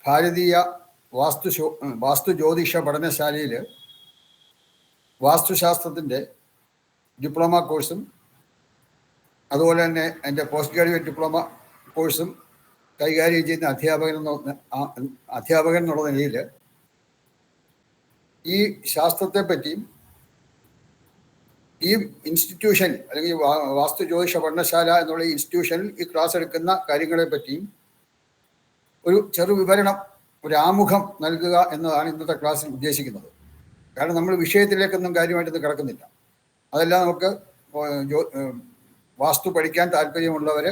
ഭാരതീയ വാസ്തു ജ്യോതിഷ പഠനശാലയിൽ വാസ്തുശാസ്ത്രത്തിൻ്റെ ഡിപ്ലോമ കോഴ്സും അതുപോലെ തന്നെ എൻ്റെ പോസ്റ്റ് ഗ്രാജുവേറ്റ് ഡിപ്ലോമ കോഴ്സും കൈകാര്യം ചെയ്യുന്ന അധ്യാപകൻ എന്നുള്ള നിലയിൽ ഈ ശാസ്ത്രത്തെപ്പറ്റിയും ഈ ഇൻസ്റ്റിറ്റ്യൂഷൻ അല്ലെങ്കിൽ വാസ്തു ജ്യോതിഷ പഠനശാല എന്നുള്ള ഇൻസ്റ്റിറ്റ്യൂഷനിൽ ഈ ക്ലാസ് എടുക്കുന്ന കാര്യങ്ങളെ പറ്റിയും ഒരു ചെറു വിവരണം, ഒരു ആമുഖം നൽകുക എന്നതാണ് ഇന്നത്തെ ക്ലാസ്സിൽ ഉദ്ദേശിക്കുന്നത്. കാരണം നമ്മൾ വിഷയത്തിലേക്കൊന്നും കാര്യമായിട്ടൊന്നും കിടക്കുന്നില്ല. അതെല്ലാം നമുക്ക് വാസ്തു പഠിക്കാൻ താല്പര്യമുള്ളവർ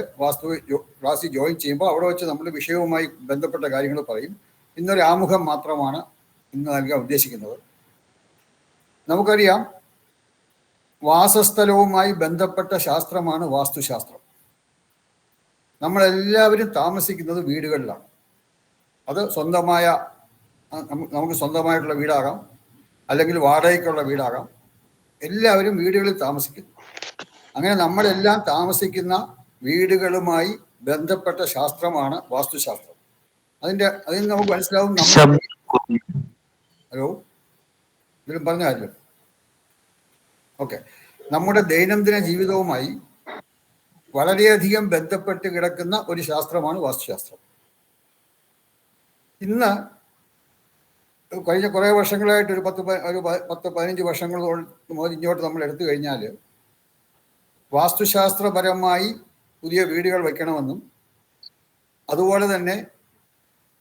ക്ലാസ്സിൽ ജോയിൻ ചെയ്യുമ്പോൾ അവിടെ വെച്ച് നമ്മൾ വിഷയവുമായി ബന്ധപ്പെട്ട കാര്യങ്ങൾ പറയും. ഇന്നൊരു ആമുഖം മാത്രമാണ് ഇന്ന് നൽകാൻ ഉദ്ദേശിക്കുന്നത്. നമുക്കറിയാം, വാസസ്ഥലവുമായി ബന്ധപ്പെട്ട ശാസ്ത്രമാണ് വാസ്തുശാസ്ത്രം. നമ്മളെല്ലാവരും താമസിക്കുന്നത് വീടുകളിലാണ്. അത് നമുക്ക് സ്വന്തമായിട്ടുള്ള വീടാകാം, അല്ലെങ്കിൽ വാടകയ്ക്കുള്ള വീടാകാം. എല്ലാവരും വീടുകളിൽ താമസിക്കുന്നു. അങ്ങനെ നമ്മളെല്ലാം താമസിക്കുന്ന വീടുകളുമായി ബന്ധപ്പെട്ട ശാസ്ത്രമാണ് വാസ്തുശാസ്ത്രം. അതിന് നമുക്ക് മനസ്സിലാവും. ഹലോ, ഇതിലും പറഞ്ഞാലോ? ഓക്കെ. നമ്മുടെ ദൈനംദിന ജീവിതവുമായി വളരെയധികം ബന്ധപ്പെട്ട് കിടക്കുന്ന ഒരു ശാസ്ത്രമാണ് വാസ്തുശാസ്ത്രം. ഇന്ന് കഴിഞ്ഞ കുറേ വർഷങ്ങളായിട്ട് ഒരു 10-15 വർഷങ്ങൾ മുതൽ ഇങ്ങോട്ട് നമ്മൾ എടുത്തു കഴിഞ്ഞാൽ വാസ്തുശാസ്ത്രപരമായി പുതിയ വീടുകൾ വയ്ക്കണമെന്നും അതുപോലെ തന്നെ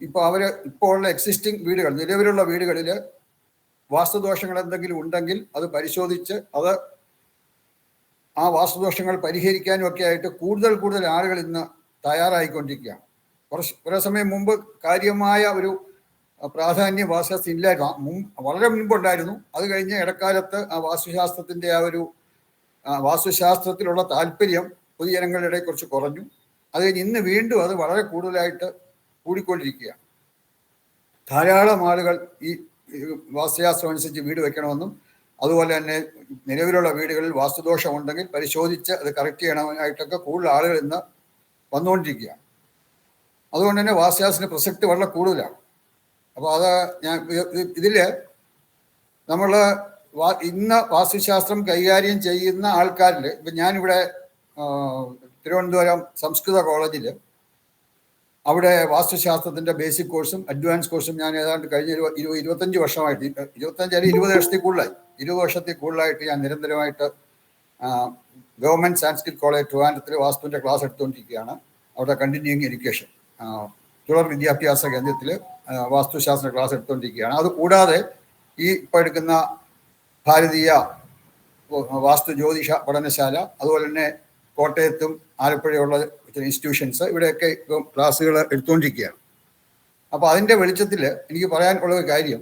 ഇപ്പോൾ ഉള്ള എക്സിസ്റ്റിംഗ് വീടുകൾ, നിലവിലുള്ള വീടുകളിൽ വാസ്തുദോഷങ്ങൾ എന്തെങ്കിലും ഉണ്ടെങ്കിൽ അത് പരിശോധിച്ച് ആ വാസ്തുദോഷങ്ങൾ പരിഹരിക്കാനും ഒക്കെ ആയിട്ട് കൂടുതൽ ആളുകൾ ഇന്ന് തയ്യാറായിക്കൊണ്ടിരിക്കുകയാണ്. കുറേ സമയം മുമ്പ് കാര്യമായ ഒരു പ്രാധാന്യം വാസ്തുശാസ്ത്രം ഇല്ലായിരുന്നു. വളരെ മുൻപുണ്ടായിരുന്നു. അത് കഴിഞ്ഞ് ഇടക്കാലത്ത് ആ വാസ്തുശാസ്ത്രത്തിൻ്റെ വാസ്തുശാസ്ത്രത്തിലുള്ള താല്പര്യം പൊതുജനങ്ങളുടെ ഇടയിൽ കുറച്ച് കുറഞ്ഞു. അത് കഴിഞ്ഞ് ഇന്ന് വീണ്ടും അത് വളരെ കൂടുതലായിട്ട് കൂടിക്കൊണ്ടിരിക്കുകയാണ്. ധാരാളം ആളുകൾ ഈ വാസ്തുശാസ്ത്രം അനുസരിച്ച് വീട് വെക്കണമെന്നും അതുപോലെ തന്നെ നിലവിലുള്ള വീടുകളിൽ വാസ്തുദോഷം ഉണ്ടെങ്കിൽ പരിശോധിച്ച് അത് കറക്റ്റ് ചെയ്യണമായിട്ടൊക്കെ കൂടുതൽ ആളുകൾ ഇന്ന് വന്നുകൊണ്ടിരിക്കുകയാണ്. അതുകൊണ്ട് തന്നെ വാസ്തുശാസ്ത്രത്തിൻ്റെ പ്രസക്തി വളരെ കൂടുതലാണ്. അപ്പോൾ ഇതിൽ നമ്മൾ ഇന്ന് വാസ്തുശാസ്ത്രം കൈകാര്യം ചെയ്യുന്ന ആൾക്കാരിൽ ഇപ്പം ഞാനിവിടെ തിരുവനന്തപുരം സംസ്കൃത കോളേജിൽ അവിടെ വാസ്തുശാസ്ത്രത്തിൻ്റെ ബേസിക് കോഴ്സും അഡ്വാൻസ് കോഴ്സും ഞാൻ ഏതാണ്ട് കഴിഞ്ഞ 25 വർഷമായിട്ട് 20 വർഷത്തിൽ കൂടുതലായിട്ട് ഞാൻ നിരന്തരമായിട്ട് ഗവൺമെൻറ് സാൻസ്ക്രിറ്റ് കോളേജ് ട്രിവാൻഡ്രത്തിൽ വാസ്തുവിൻ്റെ ക്ലാസ് എടുത്തുകൊണ്ടിരിക്കുകയാണ്. അവിടെ കണ്ടിന്യൂയിങ് എഡ്യൂക്കേഷൻ തുടർ വിദ്യാഭ്യാസ കേന്ദ്രത്തിൽ വാസ്തുശാസ്ത്ര ക്ലാസ് എടുത്തുകൊണ്ടിരിക്കുകയാണ്. അതുകൂടാതെ ഇപ്പോൾ എടുക്കുന്ന ഭാരതീയ വാസ്തു ജ്യോതിഷ പഠനശാല, അതുപോലെ തന്നെ കോട്ടയത്തും ആലപ്പുഴയുള്ള ഇൻസ്റ്റിറ്റ്യൂഷൻസ്, ഇവിടെയൊക്കെ ക്ലാസ്സുകൾ എടുത്തുകൊണ്ടിരിക്കുകയാണ്. അപ്പോൾ അതിൻ്റെ വെളിച്ചത്തിൽ എനിക്ക് പറയാനുള്ള ഒരു കാര്യം,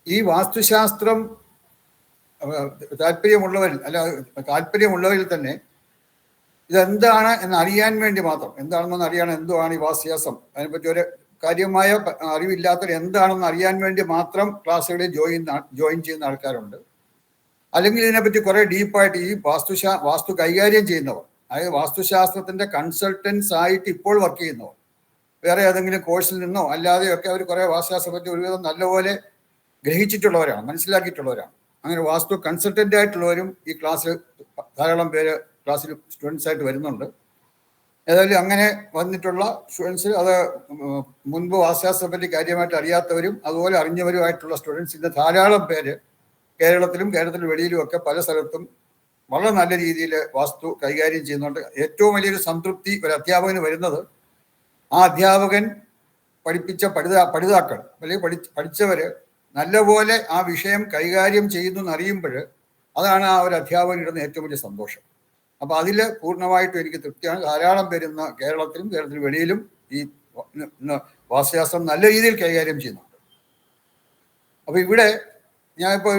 ഈ വാസ്തുശാസ്ത്രം താല്പര്യമുള്ളവരിൽ തന്നെ ഇതെന്താണ് എന്നറിയാൻ വേണ്ടി മാത്രം, എന്താണെന്ന് അറിയണം, എന്തുവാണ് ഈ വാസ്തുശാസ്ത്രം, അതിനെപ്പറ്റി ഒരു കാര്യമായ അറിവില്ലാത്തവർ എന്താണെന്ന് അറിയാൻ വേണ്ടി മാത്രം ക്ലാസ്സുകളിൽ ജോയിൻ ചെയ്യുന്ന ആൾക്കാരുണ്ട്. അല്ലെങ്കിൽ ഇതിനെപ്പറ്റി കുറേ ഡീപ്പായിട്ട് ഈ വാസ്തു കൈകാര്യം ചെയ്യുന്നവർ, അതായത് വാസ്തുശാസ്ത്രത്തിൻ്റെ കൺസൾട്ടൻസ് ആയിട്ട് ഇപ്പോൾ വർക്ക് ചെയ്യുന്നവർ, വേറെ ഏതെങ്കിലും കോഴ്സിൽ നിന്നോ അല്ലാതെയൊക്കെ അവർ കുറേ വാസ്തുശാസ്ത്രത്തെ പറ്റി ഒരുവിധം നല്ലപോലെ ഗ്രഹിച്ചിട്ടുള്ളവരാണ്, മനസ്സിലാക്കിയിട്ടുള്ളവരാണ്. അങ്ങനെ വാസ്തു കൺസൾട്ടൻ്റ് ആയിട്ടുള്ളവരും ഈ ക്ലാസ്സിൽ ധാരാളം പേര് ക്ലാസ്സിൽ സ്റ്റുഡൻസ് ആയിട്ട് വരുന്നുണ്ട്. ഏതായാലും അങ്ങനെ വന്നിട്ടുള്ള സ്റ്റുഡൻസ്, അത് മുൻപ് വാസ്തുശാസ്ത്രത്തെ പറ്റി കാര്യമായിട്ട് അറിയാത്തവരും അതുപോലെ അറിഞ്ഞവരുമായിട്ടുള്ള സ്റ്റുഡൻസ് ഇന്ന് ധാരാളം പേര് കേരളത്തിലും വെളിയിലും ഒക്കെ പല സ്ഥലത്തും വളരെ നല്ല രീതിയിൽ വാസ്തു കൈകാര്യം ചെയ്യുന്നുണ്ട്. ഏറ്റവും വലിയൊരു സംതൃപ്തി ഒരു അധ്യാപകന് വരുന്നത്, ആ അധ്യാപകൻ പഠിപ്പിച്ച പഠിതാക്കൾ അല്ലെങ്കിൽ പഠിച്ചവർ നല്ലപോലെ ആ വിഷയം കൈകാര്യം ചെയ്യുന്നു എന്നറിയുമ്പോൾ അതാണ് ആ ഒരു അധ്യാപകനിടുന്ന ഏറ്റവും വലിയ സന്തോഷം. അപ്പോൾ അതിൽ പൂർണ്ണമായിട്ടും എനിക്ക് തൃപ്തിയാണ്. ധാരാളം പേരുന്ന കേരളത്തിലും വെളിയിലും ഈ വാസ്തുശാസ്ത്രം നല്ല രീതിയിൽ കൈകാര്യം ചെയ്യുന്നുണ്ട്. അപ്പോൾ ഇവിടെ ഞാനിപ്പോൾ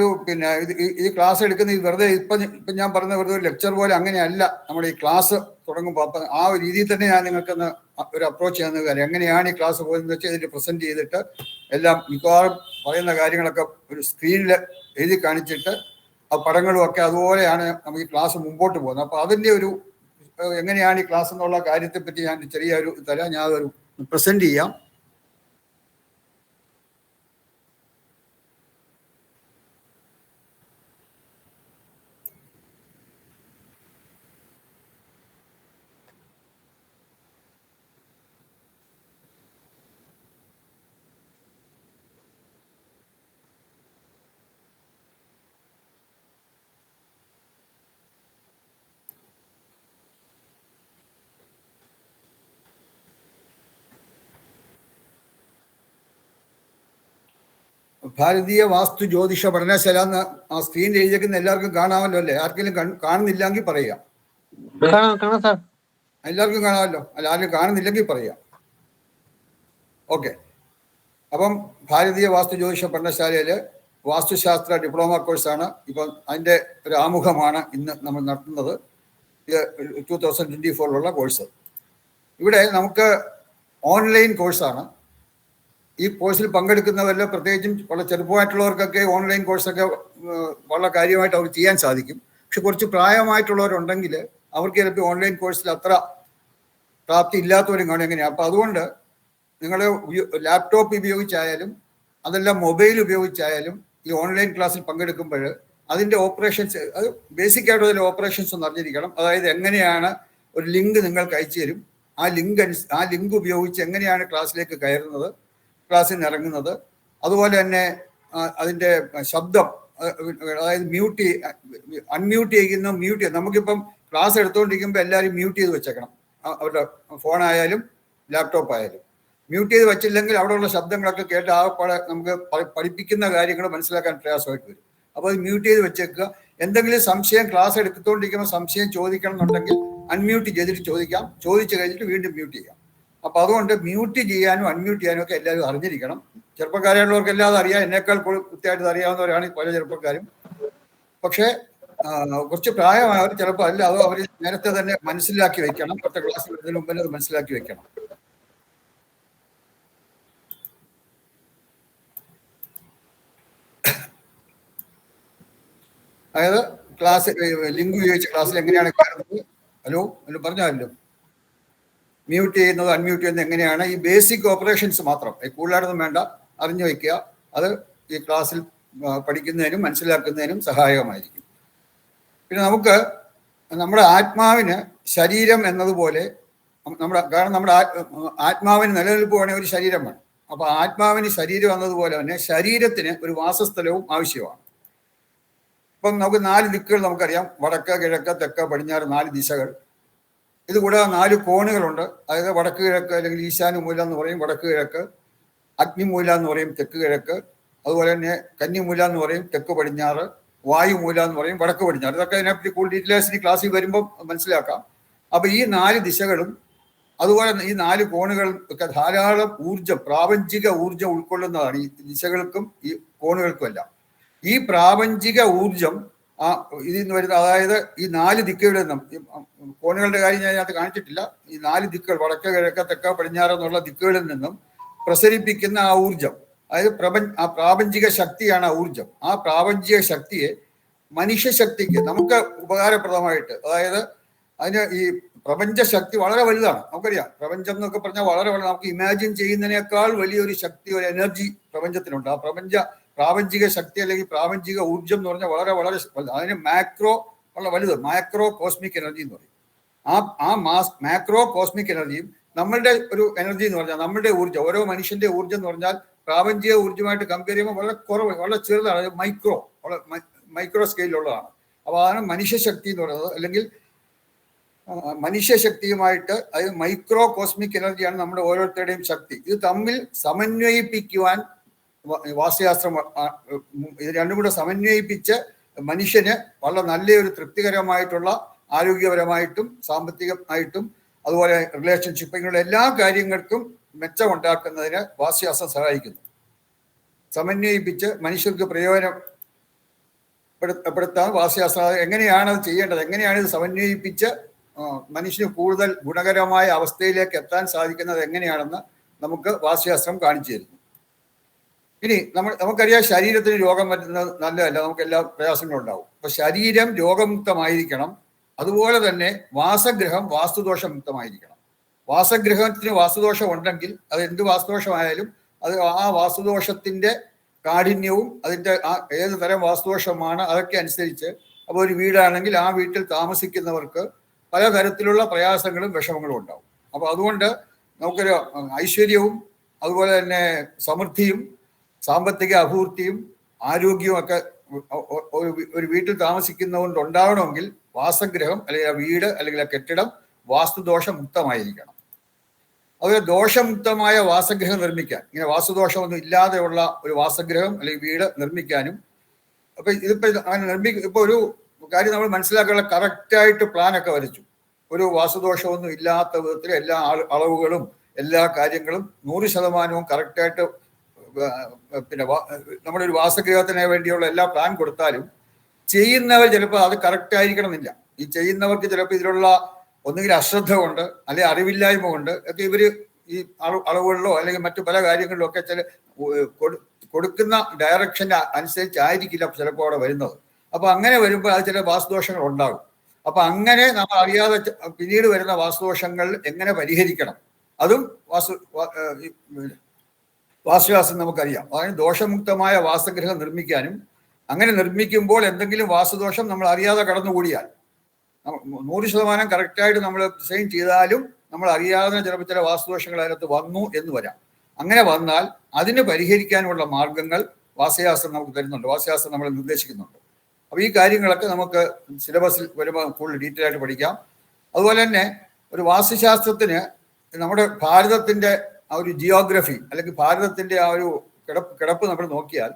ഈ ക്ലാസ് എടുക്കുന്ന വെറുതെ ഇപ്പം ഞാൻ പറഞ്ഞ വെറുതെ ഒരു ലെക്ചർ പോലെ അങ്ങനെയല്ല. നമ്മുടെ ഈ ക്ലാസ് തുടങ്ങുമ്പോൾ അപ്പം ആ ഒരു രീതിയിൽ തന്നെ ഞാൻ നിങ്ങൾക്കൊന്ന് ഒരു അപ്രോച്ച് ചെയ്യുന്ന കാര്യം, എങ്ങനെയാണ് ഈ ക്ലാസ് പോകുന്നത് വെച്ചാൽ ഇതിൽ പ്രസൻറ്റ് ചെയ്തിട്ട് എല്ലാം മിക്കവാറും പറയുന്ന കാര്യങ്ങളൊക്കെ ഒരു സ്ക്രീനിൽ എഴുതി കാണിച്ചിട്ട് ആ പടങ്ങളും ഒക്കെ അതുപോലെയാണ് നമുക്ക് ഈ ക്ലാസ് മുമ്പോട്ട് പോകുന്നത്. അപ്പോൾ അതിൻ്റെ ഒരു എങ്ങനെയാണ് ഈ ക്ലാസ് എന്നുള്ള കാര്യത്തെപ്പറ്റി ഞാൻ ചെറിയൊരു തരാം, ഞാൻ അതൊരു പ്രസൻറ്റ് ചെയ്യാം. ഭാരതീയ വാസ്തു ജ്യോതിഷ പഠനശാല എന്ന് ആ സ്ക്രീനിൽ എഴുതിയേക്കുന്ന എല്ലാവർക്കും കാണാമല്ലോ അല്ലേ? ആർക്കെങ്കിലും കാണുന്നില്ലെങ്കിൽ പറയാം. എല്ലാവർക്കും കാണാമല്ലോ അല്ല? ആരും കാണുന്നില്ലെങ്കിൽ പറയാം. ഓക്കെ. അപ്പം ഭാരതീയ വാസ്തു ജ്യോതിഷ പഠനശാലയില് വാസ്തുശാസ്ത്ര ഡിപ്ലോമ കോഴ്സാണ് ഇപ്പം അതിൻ്റെ ഒരു ആമുഖമാണ് ഇന്ന് നമ്മൾ നടത്തുന്നത്. 2024 കോഴ്സ്. ഇവിടെ നമുക്ക് ഓൺലൈൻ കോഴ്സാണ്. ഈ കോഴ്സിൽ പങ്കെടുക്കുന്നവരിൽ പ്രത്യേകിച്ചും വളരെ ചെറുപ്പമായിട്ടുള്ളവർക്കൊക്കെ ഓൺലൈൻ കോഴ്സൊക്കെ വളരെ കാര്യമായിട്ട് അവർ ചെയ്യാൻ സാധിക്കും. പക്ഷെ കുറച്ച് പ്രായമായിട്ടുള്ളവരുണ്ടെങ്കിൽ അവർക്ക് ചിലപ്പോൾ ഓൺലൈൻ കോഴ്സിൽ അത്ര പ്രാപ്തി ഇല്ലാത്തവരും കാണും. എങ്ങനെയാണ്? അപ്പം അതുകൊണ്ട് നിങ്ങൾ ലാപ്ടോപ്പ് ഉപയോഗിച്ചായാലും അതെല്ലാം മൊബൈൽ ഉപയോഗിച്ചായാലും ഈ ഓൺലൈൻ ക്ലാസ്സിൽ പങ്കെടുക്കുമ്പോൾ അതിൻ്റെ ഓപ്പറേഷൻസ്, അത് ബേസിക് ആയിട്ട് അതിൻ്റെ ഓപ്പറേഷൻസ് ഒന്ന് അറിഞ്ഞിരിക്കണം. അതായത് എങ്ങനെയാണ് ഒരു ലിങ്ക് നിങ്ങൾക്ക് അയച്ചു തരും, ആ ലിങ്ക് ഉപയോഗിച്ച് എങ്ങനെയാണ് ക്ലാസ്സിലേക്ക് കയറുന്നത്, ക്ലാസ്സിൽ നിന്ന് ഇറങ്ങുന്നത്, അതുപോലെ തന്നെ അതിൻ്റെ ശബ്ദം, അതായത് അൺമ്യൂട്ട് ചെയ്യുന്ന നമുക്കിപ്പം ക്ലാസ് എടുത്തുകൊണ്ടിരിക്കുമ്പോൾ എല്ലാവരും മ്യൂട്ട് ചെയ്ത് വെച്ചേക്കണം. അവരുടെ ഫോണായാലും ലാപ്ടോപ്പ് ആയാലും മ്യൂട്ട് ചെയ്ത് വെച്ചില്ലെങ്കിൽ അവിടെയുള്ള ശബ്ദങ്ങളൊക്കെ കേട്ട് ആകെപ്പാടെ നമുക്ക് പഠിപ്പിക്കുന്ന കാര്യങ്ങൾ മനസ്സിലാക്കാൻ പ്രയാസമായിട്ട് വരും. അപ്പോൾ അത് മ്യൂട്ട് ചെയ്ത് വെച്ചേക്കുക. എന്തെങ്കിലും സംശയം ക്ലാസ് എടുത്തുകൊണ്ടിരിക്കുമ്പോൾ സംശയം ചോദിക്കണം എന്നുണ്ടെങ്കിൽ അൺമ്യൂട്ട് ചെയ്തിട്ട് ചോദിക്കാം. ചോദിച്ചു കഴിഞ്ഞിട്ട് വീണ്ടും മ്യൂട്ട് ചെയ്യാം. അപ്പം അതുകൊണ്ട് മ്യൂട്ട് ചെയ്യാനും അൺമ്യൂട്ട് ചെയ്യാനും ഒക്കെ എല്ലാവരും അറിഞ്ഞിരിക്കണം. ചെറുപ്പക്കാരായുള്ളവർക്ക് എല്ലാം അറിയാം. എന്നേക്കാൾ കൃത്യമായിട്ട് അറിയാവുന്നവരാണ് പല ചെറുപ്പക്കാരും. പക്ഷേ കുറച്ച് പ്രായമായവർ ചിലപ്പോൾ അല്ല, അത് അവർ നേരത്തെ തന്നെ മനസ്സിലാക്കി വെക്കണം. അടുത്ത ക്ലാസ് വരുന്നതിന് മുമ്പ് അത് മനസ്സിലാക്കി വെക്കണം. അതായത് ക്ലാസ് ലിങ്ക് ഉപയോഗിച്ച് ക്ലാസ്സിൽ എങ്ങനെയാണ് കയറുന്നത്, ഹലോ പറഞ്ഞല്ലോ, മ്യൂട്ട് ചെയ്യുന്നത് അൺമ്യൂട്ട് ചെയ്യുന്നത് എങ്ങനെയാണ്, ഈ ബേസിക് ഓപ്പറേഷൻസ് മാത്രം, കൂടുതലായിട്ടൊന്നും വേണ്ട, അറിഞ്ഞു വയ്ക്കുക. അത് ഈ ക്ലാസ്സിൽ പഠിക്കുന്നതിനും മനസ്സിലാക്കുന്നതിനും സഹായകമായിരിക്കും. പിന്നെ നമുക്ക് നമ്മുടെ ആത്മാവിന് ശരീരം എന്നതുപോലെ കാരണം നമ്മുടെ ആത്മാവിന് നിലനിൽപ്പ് വേണേൽ ഒരു ശരീരം വേണം. അപ്പോൾ ആത്മാവിന് ശരീരം എന്നതുപോലെ തന്നെ ശരീരത്തിന് ഒരു വാസസ്ഥലവും ആവശ്യമാണ്. ഇപ്പം നമുക്ക് 4 ദിക്കുകൾ നമുക്കറിയാം. വടക്ക്, കിഴക്ക്, തെക്ക്, പടിഞ്ഞാറ്, 4 ദിശകൾ. ഇതുകൂടാതെ 4 കോണുകളുണ്ട്. അതായത് വടക്ക് കിഴക്ക് അല്ലെങ്കിൽ ഈശാന്യമൂല എന്ന് പറയും വടക്ക് കിഴക്ക്, അഗ്നിമൂല എന്ന് പറയും തെക്ക് കിഴക്ക്, അതുപോലെ തന്നെ കന്നിമൂല എന്ന് പറയും തെക്ക് പടിഞ്ഞാറ്, വായുമൂല എന്ന് പറയും വടക്ക് പടിഞ്ഞാറ്. ഇതൊക്കെ അതിനെപ്പറ്റി കൂടുതൽ ഡീറ്റെയിൽസ് ക്ലാസ്സിൽ വരുമ്പോൾ മനസ്സിലാക്കാം. അപ്പൊ ഈ 4 ദിശകളും അതുപോലെ ഈ 4 കോണുകളും ഒക്കെ ധാരാളം ഊർജം, പ്രാപഞ്ചിക ഊർജം ഉൾക്കൊള്ളുന്നതാണ് ഈ ദിശകൾക്കും ഈ കോണുകൾക്കും എല്ലാം. ഈ പ്രാപഞ്ചിക ഊർജം ഇതിൽ നിന്ന് വരുന്ന, അതായത് ഈ 4 ദിക്കുകളിൽ നിന്നും, കോണുകളുടെ കാര്യം ഞാൻ അതിനകത്ത് കാണിച്ചിട്ടില്ല, ഈ 4 ദിക്കുകൾ വടക്ക് കിഴക്ക് തെക്ക് പടിഞ്ഞാറ് എന്നുള്ള ദിക്കുകളിൽ നിന്നും പ്രസരിപ്പിക്കുന്ന ആ ഊർജം, അതായത് ആ പ്രാപഞ്ചിക ശക്തിയാണ് ആ ഊർജം. ആ പ്രാപഞ്ചിക ശക്തിയെ മനുഷ്യശക്തിക്ക് നമുക്ക് ഉപകാരപ്രദമായിട്ട്, അതായത് അതിന് ഈ പ്രപഞ്ച ശക്തി വളരെ വലുതാണ്. നമുക്കറിയാം, പ്രപഞ്ചം എന്നൊക്കെ പറഞ്ഞാൽ വളരെ നമുക്ക് ഇമാജിൻ ചെയ്യുന്നതിനേക്കാൾ വലിയൊരു ശക്തി, ഒരു എനർജി പ്രപഞ്ചത്തിനുണ്ട്. ആ പ്രാപഞ്ചിക ശക്തി അല്ലെങ്കിൽ പ്രാപഞ്ചിക ഊർജം എന്ന് പറഞ്ഞാൽ വളരെ വളരെ അതിന് വളരെ വലുത്, മാക്രോ കോസ്മിക് എനർജി എന്ന് പറയും. മാക്രോ കോസ്മിക് എനർജിയും നമ്മളുടെ ഒരു എനർജി എന്ന് പറഞ്ഞാൽ നമ്മളുടെ ഊർജ്ജം, ഓരോ മനുഷ്യന്റെ ഊർജ്ജം എന്ന് പറഞ്ഞാൽ പ്രാപഞ്ചിക ഊർജ്ജമായിട്ട് കമ്പയർ ചെയ്യുമ്പോൾ വളരെ കുറവ്, വളരെ ചെറുതാണ്, മൈക്രോ സ്കെയിലുള്ളതാണ്. അപ്പോൾ അതാണ് മനുഷ്യശക്തി എന്ന് പറയുന്നത്. അല്ലെങ്കിൽ മനുഷ്യശക്തിയുമായിട്ട്, അതായത് മൈക്രോ കോസ്മിക് എനർജിയാണ് നമ്മുടെ ഓരോരുത്തരുടെയും ശക്തി. ഇത് തമ്മിൽ സമന്വയിപ്പിക്കുവാൻ വാസ്തുശാസ്ത്രം, ഇത് രണ്ടും കൂടെ സമന്വയിപ്പിച്ച് മനുഷ്യന് വളരെ നല്ലൊരു തൃപ്തികരമായിട്ടുള്ള ആരോഗ്യപരമായിട്ടും സാമ്പത്തികമായിട്ടും അതുപോലെ റിലേഷൻഷിപ്പ്, ഇങ്ങനെയുള്ള എല്ലാ കാര്യങ്ങൾക്കും മെച്ചമുണ്ടാക്കുന്നതിന് വാസ്തുശാസ്ത്രം സഹായിക്കുന്നു. സമന്വയിപ്പിച്ച് മനുഷ്യർക്ക് പ്രയോജനപ്പെടുത്താൻ വാസ്തുശാസ്ത്രം എങ്ങനെയാണ് അത് ചെയ്യേണ്ടത്, എങ്ങനെയാണ് ഇത് സമന്വയിപ്പിച്ച് മനുഷ്യന് കൂടുതൽ ഗുണകരമായ അവസ്ഥയിലേക്ക് എത്താൻ സാധിക്കുന്നത് എങ്ങനെയാണെന്ന് നമുക്ക് വാസ്തുശാസ്ത്രം കാണിച്ചു തരുന്നു. ഇനി നമുക്കറിയാം, ശരീരത്തിന് രോഗം വരുന്നത് നല്ലതല്ല, നമുക്ക് എല്ലാ പ്രയാസങ്ങളും ഉണ്ടാവും. അപ്പൊ ശരീരം രോഗമുക്തമായിരിക്കണം. അതുപോലെ തന്നെ വാസഗൃഹം വാസ്തുദോഷമുക്തമായിരിക്കണം. വാസഗൃഹത്തിന് വാസ്തുദോഷം ഉണ്ടെങ്കിൽ അത് എന്ത് വാസ്തുദോഷമായാലും അത് ആ വാസ്തുദോഷത്തിന്റെ കാഠിന്യവും അതിൻ്റെ ഏത് തരം വാസ്തുദോഷമാണ് അതൊക്കെ അനുസരിച്ച്, അപ്പോൾ ഒരു വീടാണെങ്കിൽ ആ വീട്ടിൽ താമസിക്കുന്നവർക്ക് പലതരത്തിലുള്ള പ്രയാസങ്ങളും വിഷമങ്ങളും ഉണ്ടാവും. അപ്പോൾ അതുകൊണ്ട് നമുക്കൊരു ഐശ്വര്യവും അതുപോലെ തന്നെ സമൃദ്ധിയും സാമ്പത്തിക അഭിവൃദ്ധിയും ആരോഗ്യവും ഒക്കെ ഒരു വീട്ടിൽ താമസിക്കുന്നതുകൊണ്ട് ഉണ്ടാവണമെങ്കിൽ വാസഗൃഹം അല്ലെങ്കിൽ ആ വീട് അല്ലെങ്കിൽ ആ കെട്ടിടം വാസ്തുദോഷ മുക്തമായിരിക്കണം. അതുപോലെ ദോഷമുക്തമായ വാസഗൃഹം നിർമ്മിക്കാൻ, ഇങ്ങനെ വാസ്തുദോഷമൊന്നും ഇല്ലാതെയുള്ള ഒരു വാസഗൃഹം അല്ലെങ്കിൽ വീട് നിർമ്മിക്കാനും. അപ്പൊ ഇതിപ്പോ അങ്ങനെ ഇപ്പൊ ഒരു കാര്യം നമ്മൾ മനസ്സിലാക്കാനുള്ള കറക്റ്റായിട്ട് പ്ലാനൊക്കെ വരച്ചു. ഒരു വാസ്തുദോഷമൊന്നും ഇല്ലാത്ത വിധത്തിൽ എല്ലാ അളവുകളും എല്ലാ കാര്യങ്ങളും 100% കറക്റ്റായിട്ട് പിന്നെ നമ്മുടെ ഒരു വാസഗൃഹത്തിന് വേണ്ടിയുള്ള എല്ലാ പ്ലാൻ കൊടുത്താലും ചെയ്യുന്നവർ ചിലപ്പോൾ അത് കറക്റ്റ് ആയിരിക്കണമെന്നില്ല. ഈ ചെയ്യുന്നവർക്ക് ചിലപ്പോൾ ഇതിലുള്ള ഒന്നുകിൽ അശ്രദ്ധ കൊണ്ട് അല്ലെങ്കിൽ അറിവില്ലായ്മ കൊണ്ട് ഒക്കെ ഇവര് ഈ അളവുകളിലോ അല്ലെങ്കിൽ മറ്റു പല കാര്യങ്ങളിലോ ഒക്കെ ചില കൊടുക്കുന്ന ഡയറക്ഷൻ അനുസരിച്ചായിരിക്കില്ല ചിലപ്പോൾ അവിടെ വരുന്നത്. അപ്പൊ അങ്ങനെ വരുമ്പോൾ അത് ചില വാസ്തുദോഷങ്ങൾ ഉണ്ടാകും. അപ്പൊ അങ്ങനെ നമ്മൾ അറിയാതെ പിന്നീട് വരുന്ന വാസ്തുദോഷങ്ങൾ എങ്ങനെ പരിഹരിക്കണം അതും വാസ്തുശാസ്ത്രം നമുക്കറിയാം. അതായത് ദോഷമുക്തമായ വാസഗൃഹം നിർമ്മിക്കാനും, അങ്ങനെ നിർമ്മിക്കുമ്പോൾ എന്തെങ്കിലും വാസ്തുദോഷം നമ്മൾ അറിയാതെ കടന്നുകൂടിയാൽ 100% കറക്റ്റായിട്ട് നമ്മൾ ഡിസൈൻ ചെയ്താലും നമ്മൾ അറിയാതെ ചിലപ്പോൾ ചില വാസ്തുദോഷങ്ങൾ അതിനകത്ത് വന്നു എന്ന് വരാം. അങ്ങനെ വന്നാൽ അതിന് പരിഹരിക്കാനുള്ള മാർഗങ്ങൾ വാസ്തുശാസ്ത്രം നമുക്ക് തരുന്നുണ്ട്, വാസ്തുശാസ്ത്രം നമ്മൾ നിർദ്ദേശിക്കുന്നുണ്ട്. അപ്പോൾ ഈ കാര്യങ്ങളൊക്കെ നമുക്ക് സിലബസിൽ വരുമ്പോൾ കൂടുതൽ ഡീറ്റെയിൽ ആയിട്ട് പഠിക്കാം. അതുപോലെ തന്നെ ഒരു വാസ്തുശാസ്ത്രത്തിന് നമ്മുടെ ഭാരതത്തിൻ്റെ ആ ഒരു ജിയോഗ്രഫി അല്ലെങ്കിൽ ഭാരതത്തിൻ്റെ ആ ഒരു കിടപ്പ് നമ്മൾ നോക്കിയാൽ